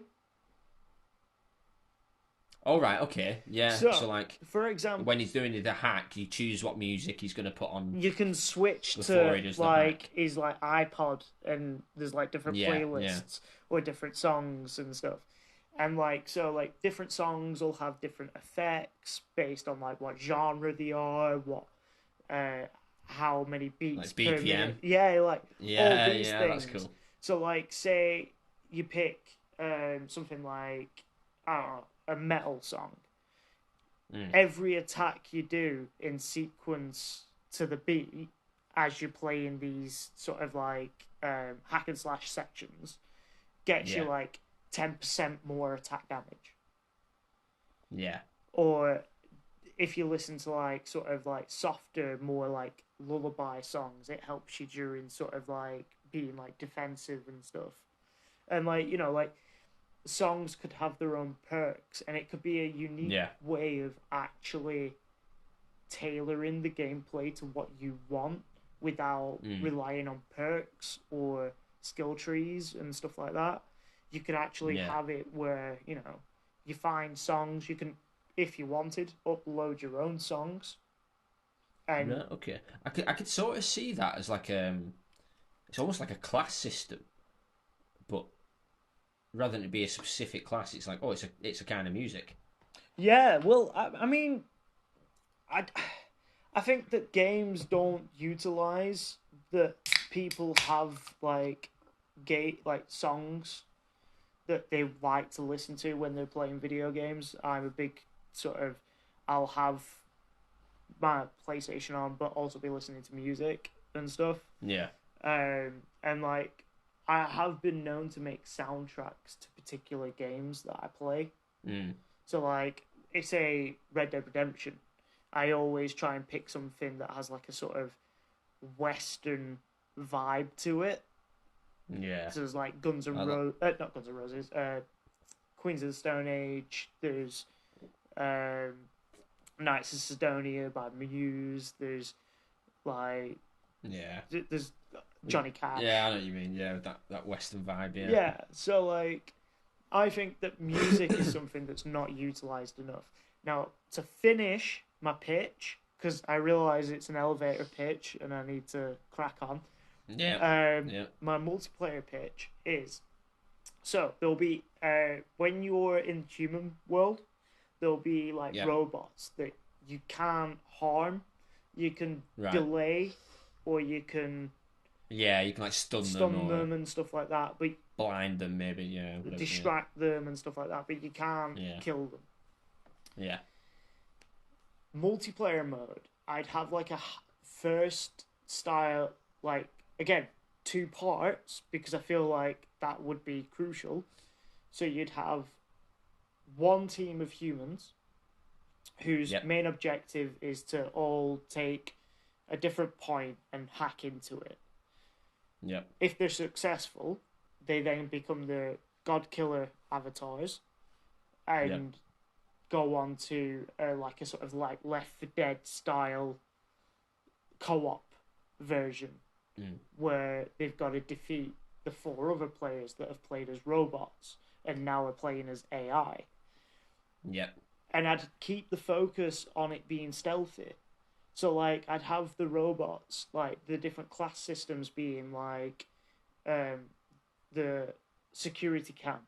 All right, okay, yeah. So like, for example, when he's doing the hack, you choose what music he's going to put on. You can switch to like his like iPod, and there's like different playlists or different songs and stuff. And like, so like different songs will have different effects based on like what genre they are, what how many beats like per BPM. minute. Yeah, like all these things. That's cool. So like, say you pick something like, I don't know, a metal song. Every attack you do in sequence to the beat as you're playing these sort of like hack and slash sections gets you like 10% more attack damage. Yeah. Or if you listen to like sort of like softer, more like lullaby songs, it helps you during sort of like being like defensive and stuff. And like, you know, like songs could have their own perks, and it could be a unique way of actually tailoring the gameplay to what you want without relying on perks or skill trees and stuff like that. You could actually have it where, you know, you find songs, you can, if you wanted, upload your own songs. And okay, I could sort of see that as like it's almost like a class system, but rather than it be a specific class, it's like, oh, it's a kind of music. Yeah, well, I mean, I think that games don't utilize that people have like songs that they like to listen to when they're playing video games. I'm a big sort of I'll have my PlayStation on, but also be listening to music and stuff. Yeah. And like I have been known to make soundtracks to particular games that I play. So like, it's a Red Dead Redemption. I always try and pick something that has like a sort of Western vibe to it. Yeah. So there's like not Guns N' Roses, Queens of the Stone Age. There's Knights of Sidonia by Muse. There's like there's Johnny Cash. Yeah, I know what you mean. Yeah, that Western vibe. Yeah. Yeah. So like, I think that music is something that's not utilized enough. Now, to finish my pitch, because I realise it's an elevator pitch and I need to crack on. Yeah. My multiplayer pitch is, so there'll be when you're in human world, there'll be like robots that you can't harm. You can delay, or you can you can like stun them and stuff like that, but blind them maybe, distract them and stuff like that, but you can't kill them. Yeah. Multiplayer mode, I'd have like a first style, like, again, 2 parts, because I feel like that would be crucial. So you'd have one team of humans whose main objective is to all take a different point and hack into it. Yep. If they're successful, they then become the God Killer avatars and go on to like a sort of like Left 4 Dead style co-op version where they've got to defeat the 4 other players that have played as robots and now are playing as AI. Yep. And I'd keep the focus on it being stealthy. So like, I'd have the robots, like the different class systems being like the security cam.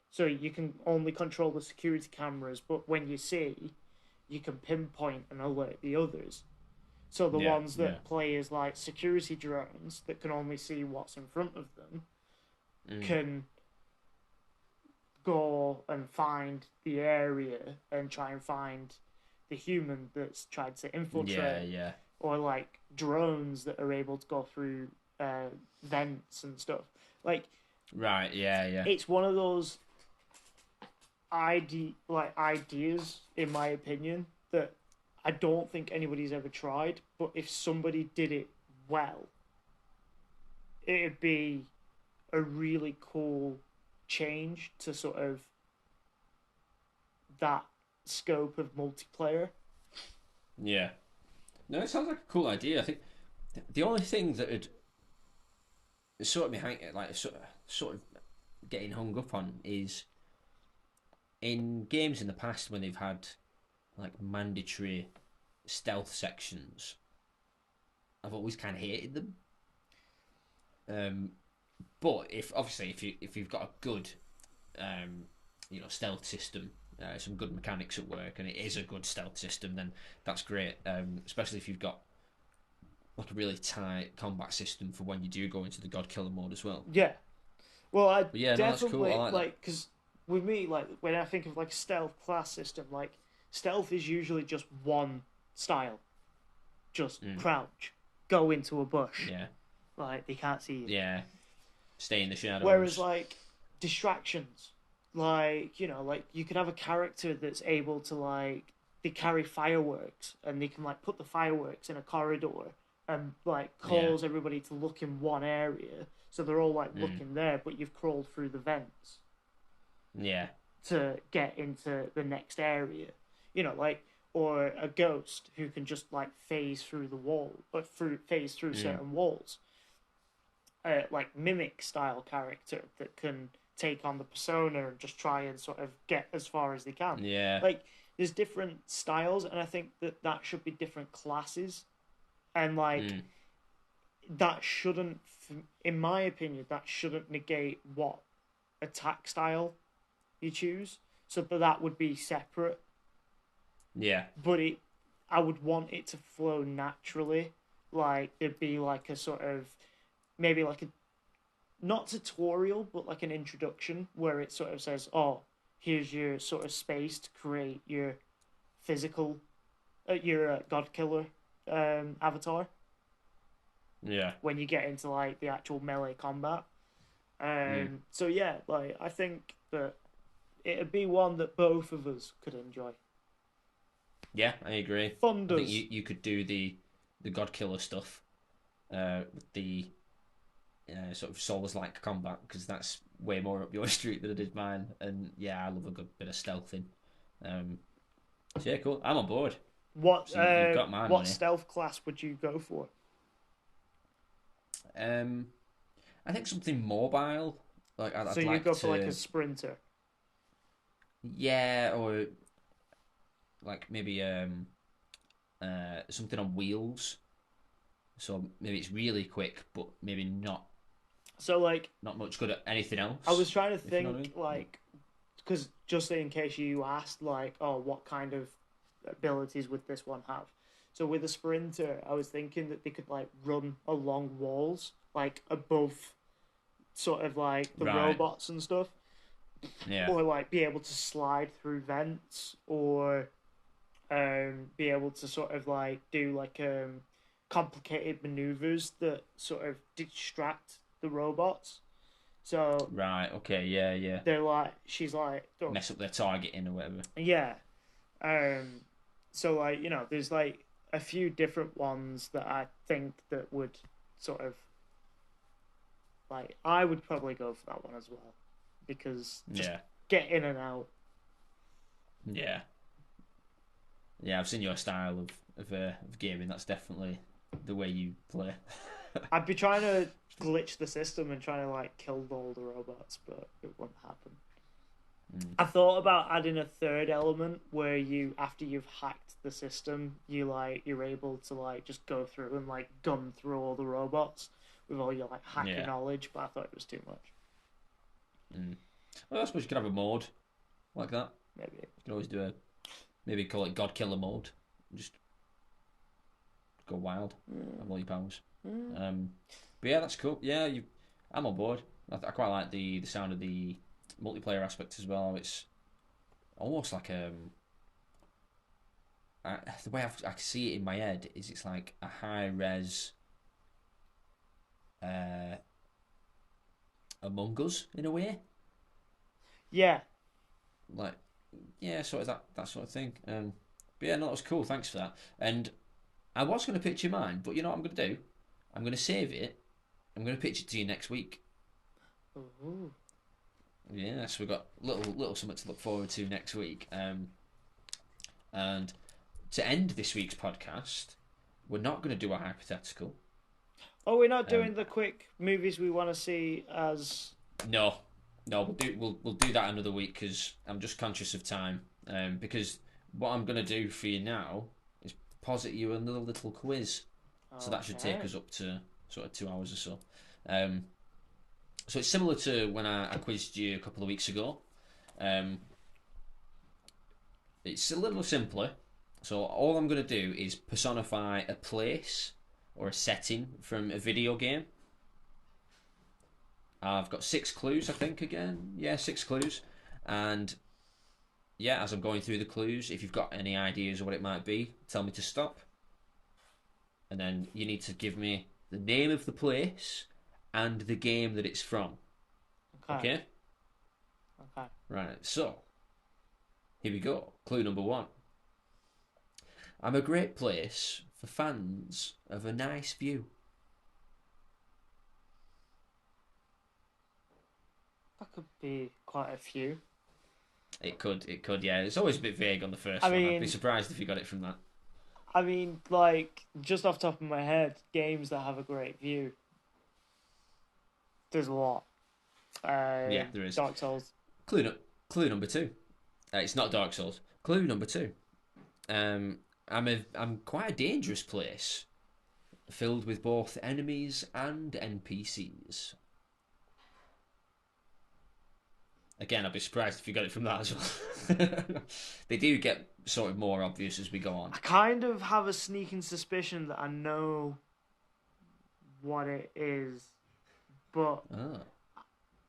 So you can only control the security cameras, but when you see, you can pinpoint and alert the others. So the ones that play as like security drones that can only see what's in front of them can go and find the area and try and find the human that's tried to infiltrate. Or like drones that are able to go through vents and stuff. Like, it's one of those ideas, in my opinion, that I don't think anybody's ever tried, but if somebody did it well, it'd be a really cool change to sort of that scope of multiplayer. Yeah. No, it sounds like a cool idea. I think the only thing that would sort of be sort of getting hung up on is in games in the past when they've had like mandatory stealth sections, I've always kind of hated them. But if you've got a good stealth system, some good mechanics at work, and it is a good stealth system, then that's great. Especially if you've got like a really tight combat system for when you do go into the God Killer mode as well. Yeah. Well, that's cool. I like because with me, like when I think of like stealth class system, like stealth is usually just one style, just crouch, go into a bush. Yeah. Like they can't see you. Yeah. Stay in the shadows. Whereas like distractions, like like you could have a character that's able to like they carry fireworks and they can like put the fireworks in a corridor and like cause everybody to look in one area, so they're all like looking there, but you've crawled through the vents. Yeah. To get into the next area, or a ghost who can just like phase through the wall, or phase through certain walls. Like mimic style character that can take on the persona and just try and sort of get as far as they can. Yeah. Like there's different styles, and I think that should be different classes, and like that shouldn't, in my opinion, that shouldn't negate what attack style you choose. So, but that would be separate. Yeah. But I would want it to flow naturally. Like there'd be like a sort of maybe like a not tutorial, but like an introduction where it sort of says, "Oh, here's your sort of space to create your physical, your god killer avatar." Yeah. When you get into like the actual melee combat. So yeah, like I think that it'd be one that both of us could enjoy. Yeah, I agree. I think Thunders. you could do the God Killer stuff with the sort of Souls-like combat, because that's way more up your street than it is mine. And yeah, I love a good bit of stealthing. So yeah, cool. I'm on board. What So you've got my what money. stealth class would you go for? I think something mobile. Like So I'd you like go for like a to, sprinter. yeah, or like maybe something on wheels. So maybe it's really quick, but maybe So like not much good at anything I was else. trying to If you know what I think mean. like because just in case you asked like, oh, what kind of abilities would this one have? So with a sprinter, I was thinking that they could like run along walls, like above sort of like the Right. robots and stuff, Yeah. or like be able to slide through vents, or be able to sort of like do like complicated maneuvers that sort of distract the robots. So Right. Okay. Yeah. Yeah. they're like, she's like, oh, Mess up their targeting or whatever. yeah. Um, so like there's like a few different ones that I think that would sort of like I would probably go for that one as well because just Yeah. get in and out. Yeah. Yeah. I've seen your style of gaming. That's definitely the way you play. I'd be trying to glitch the system and trying to like kill all the robots, but it wouldn't happen. I thought about adding a third element where you, after you've hacked the system, you're able to like just go through and like gun through all the robots with all your like hacker Yeah. knowledge, but I thought it was too much. Well, I suppose you could have a mode like that. Maybe. You can always do a maybe call it God Killer mode. Just go wild. Have all your powers. But yeah, that's cool. Yeah, I'm on board. I quite like the sound of the multiplayer aspect as well. It's almost like the way I see it in my head is it's like a high res uh, Among Us in a way. Yeah. Like yeah, sort of that sort of thing. But yeah, no, that was cool. Thanks for that. And I was going to pitch you mine, but you know what I'm going to do? I'm going to save it. I'm going to pitch it to you next week. Ooh. Yeah, so we've got little something to look forward to next week. And to end this week's podcast, we're not going to do a hypothetical. Oh, we're not doing the quick movies we want to see as. No, we'll do that another week because I'm just conscious of time. Because what I'm going to do for you now is posit you another little quiz. So that should take us up to sort of 2 hours or so. So it's similar to when I quizzed you a couple of weeks ago. It's a little simpler. So all I'm going to do is personify a place or a setting from a video game. I've got 6 clues, I think, again. Yeah, 6 clues. And yeah, as I'm going through the clues, if you've got any ideas of what it might be, tell me to stop. And then you need to give me the name of the place and the game that it's from. Okay? Okay. Right, so here we go. Clue number 1. I'm a great place for fans of a nice view. That could be quite a few. It could, yeah. It's always a bit vague on the first I one. I'd be mean- surprised if you got it from that. I mean, like, just off the top of my head, games that have a great view. There's a lot. Yeah, there is. Dark Souls. Clue number 2. It's not Dark Souls. Clue number 2. I'm quite a dangerous place, filled with both enemies and NPCs. Again, I'd be surprised if you got it from that as well. They do get sort of more obvious as we go on. I kind of have a sneaking suspicion that I know what it is, but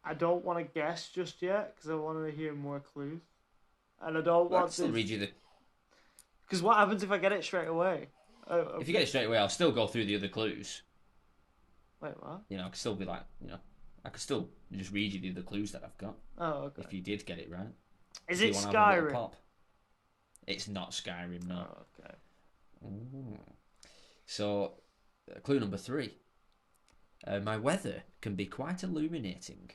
I don't want to guess just yet because I want to hear more clues, and I don't want to still read you the. Because what happens if I get it straight away? If you get it straight away, I'll still go through the other clues. Wait, what? I could still be like, I could still just read you the other clues that I've got. Oh, okay. If you did get it right. Is it Skyrim? Pop? It's not Skyrim, no. Oh, okay. So, clue number 3. My weather can be quite illuminating.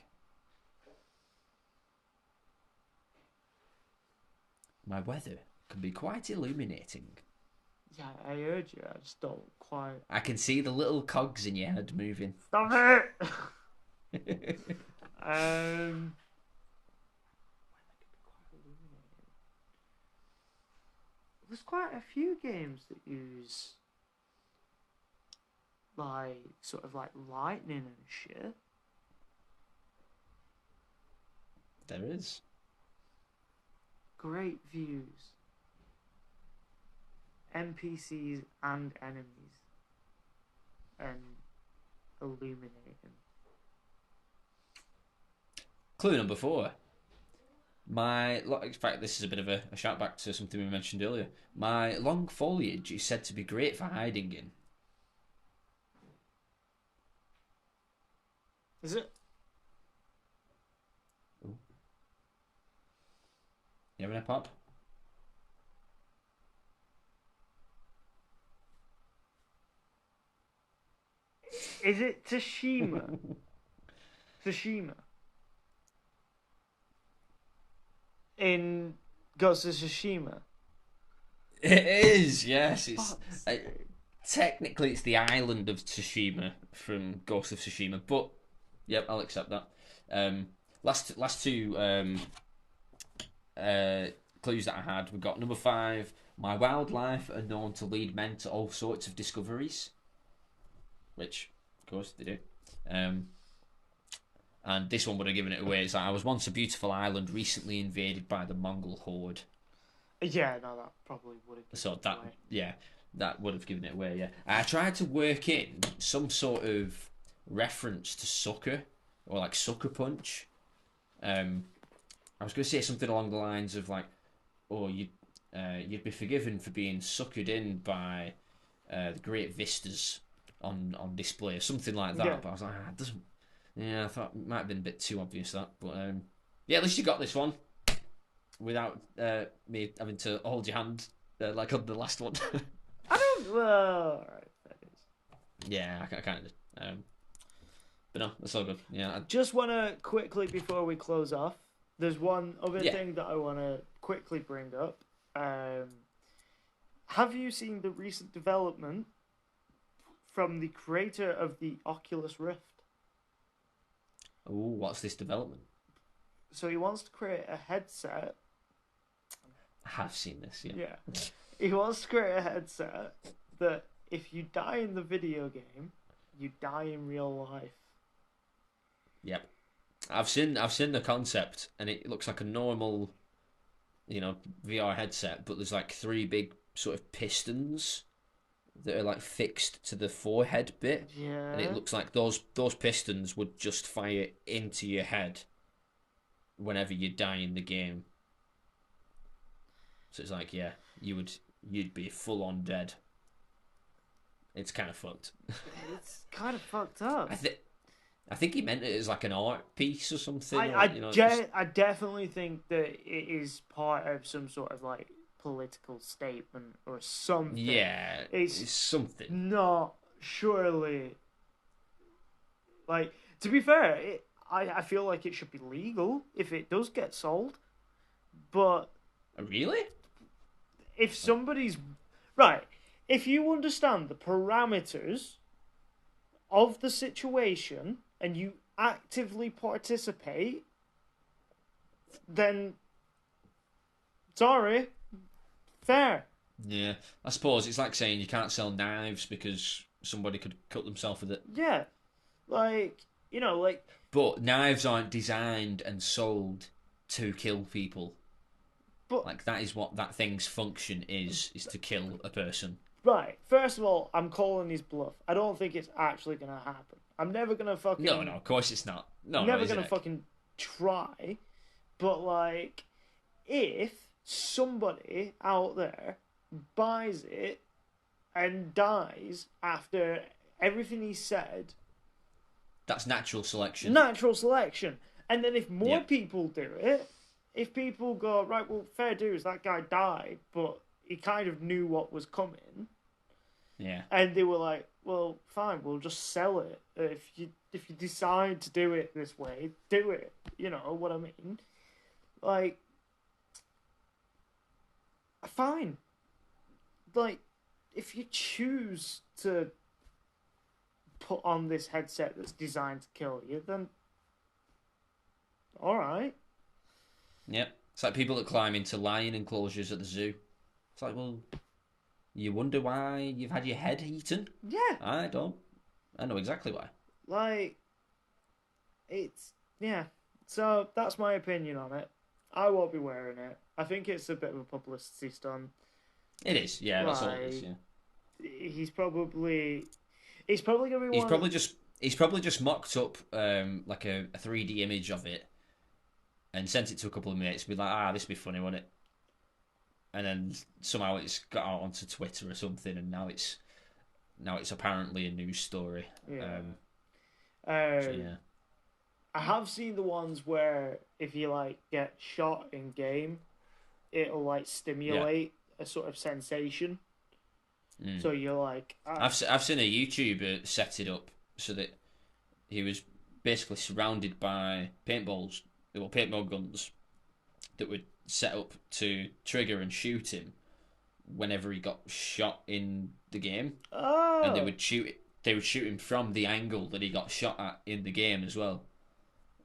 My weather can be quite illuminating. Yeah, I heard you. I just don't quite. I can see the little cogs in your head moving. Stop it! There's quite a few games that use sort of like lightning and shit. There is. Great views. NPCs and enemies. And illuminating. Clue number 4. In fact, this is a bit of a shout back to something we mentioned earlier. My long foliage is said to be great for hiding in. Is it? Ooh. You having a pop? Is it Tsushima? Tsushima. In Ghost of Tsushima. It is, yes. Technically, it's the island of Tsushima from Ghost of Tsushima, but yep, I'll accept that. Last two clues that I had, we got number 5. My wildlife are known to lead men to all sorts of discoveries, which, of course, they do. And this one would have given it away. It's like, I was once a beautiful island recently invaded by the Mongol horde. Yeah, no, that probably would have. So that, away. Yeah, that would have given it away. Yeah, I tried to work in some sort of reference to sucker or like sucker punch. I was going to say something along the lines of like, "Oh, you'd be forgiven for being suckered in by the great vistas on display," something like that. Yeah. But I was like, it doesn't. Yeah, I thought it might have been a bit too obvious that, but yeah, at least you got this one without me having to hold your hand like on the last one. I don't. Well, alright, that is. Yeah, I kind of. But no, that's all good. Yeah. I just want to quickly before we close off. There's one other thing that I want to quickly bring up. Have you seen the recent development from the creator of the Oculus Rift? Oh, what's this development? So he wants to create a headset. I have seen this, yeah. Yeah. He wants to create a headset that if you die in the video game, you die in real life. Yep. I've seen the concept, and it looks like a normal, VR headset, but there's like 3 big sort of pistons that are like fixed to the forehead bit. Yeah. And it looks like those pistons would just fire into your head whenever you die in the game. So it's like, yeah, you'd be full on dead. It's kind of fucked. It's kind of fucked up. I think he meant it as like an art piece or something. I definitely think that it is part of some sort of like political statement or something. Yeah, it's something. Not surely. Like, to be fair, I feel like it should be legal if it does get sold. But really, if somebody's right, if you understand the parameters of the situation and you actively participate, then sorry. Fair. Yeah, I suppose it's like saying you can't sell knives because somebody could cut themselves with it. Yeah, like. But knives aren't designed and sold to kill people. But like that is what that thing's function is to kill a person. right, first of all, I'm calling his bluff. I don't think it's actually gonna happen. I'm never gonna fucking. No, of course it's not. No, never is gonna it? fucking try. But like, if somebody out there buys it and dies after everything he said, that's natural selection. Natural selection. And then if more Yep. people do it, if people go, right, well, fair dues, that guy died, but he kind of knew what was coming. Yeah. And they were like, well, fine, we'll just sell it. If you decide to do it this way, do it. You know what I mean? Like, fine. Like, if you choose to put on this headset that's designed to kill you, then alright. Yep. It's like people that climb into lion enclosures at the zoo. It's like, well, you wonder why you've had your head eaten? Yeah. I don't. I know exactly why. Like, it's, yeah. So, that's my opinion on it. I won't be wearing it. I think it's a bit of a publicity stunt. It is, yeah, that's all it is, yeah. He's probably gonna be He's probably just mocked up like a 3D image of it and sent it to a couple of mates and be like, this would be funny, wouldn't it? And then somehow it's got out onto Twitter or something, and now it's apparently a news story. Yeah. So, yeah. I have seen the ones where if you like get shot in game, it'll like stimulate a sort of sensation. So you're like, I've seen a YouTuber set it up so that he was basically surrounded by paintball guns that would set up to trigger and shoot him whenever he got shot in the game. oh, And they would shoot him from the angle that he got shot at in the game as well.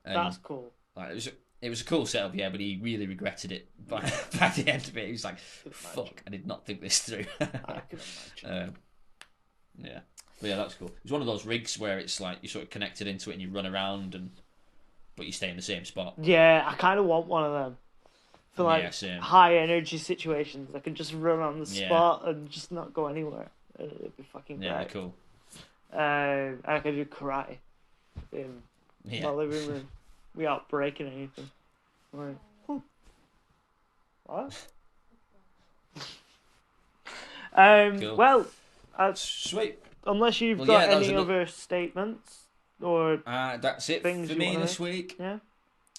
And, that's cool. like, it was a cool setup, yeah, but he really regretted it by the end of it. He was like, fuck, I did not think this through. I can imagine. Yeah. But yeah, that's cool. It's one of those rigs where it's like you're sort of connected into it and you run around, but you stay in the same spot. Yeah, I kind of want one of them. For like same. high energy situations, I can just run on the spot and just not go anywhere. It'd be fucking great. Yeah, cool. I could do karate in my living room without breaking anything. Like, what? Cool. Well, Sweet. unless you've got any other statements or that's it for me this week. Yeah.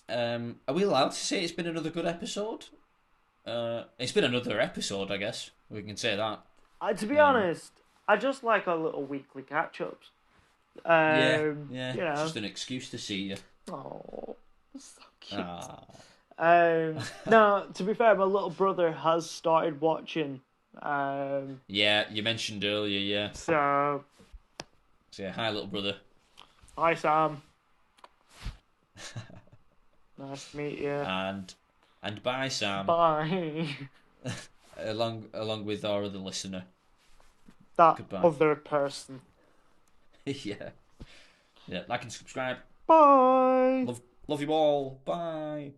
Are we allowed to say it's been another good episode? It's been another episode, I guess. We can say that. To be honest, I just like our little weekly catch-ups. Yeah. You know. It's just an excuse to see you. Oh, so cute. Aww. No, to be fair, my little brother has started watching. Yeah, you mentioned earlier, yeah. So yeah, hi, little brother. Hi, Sam. Nice to meet you. And bye, Sam. Bye. along with our other listener. That Goodbye. other person. Yeah, like and subscribe. Bye. Love you all. Bye.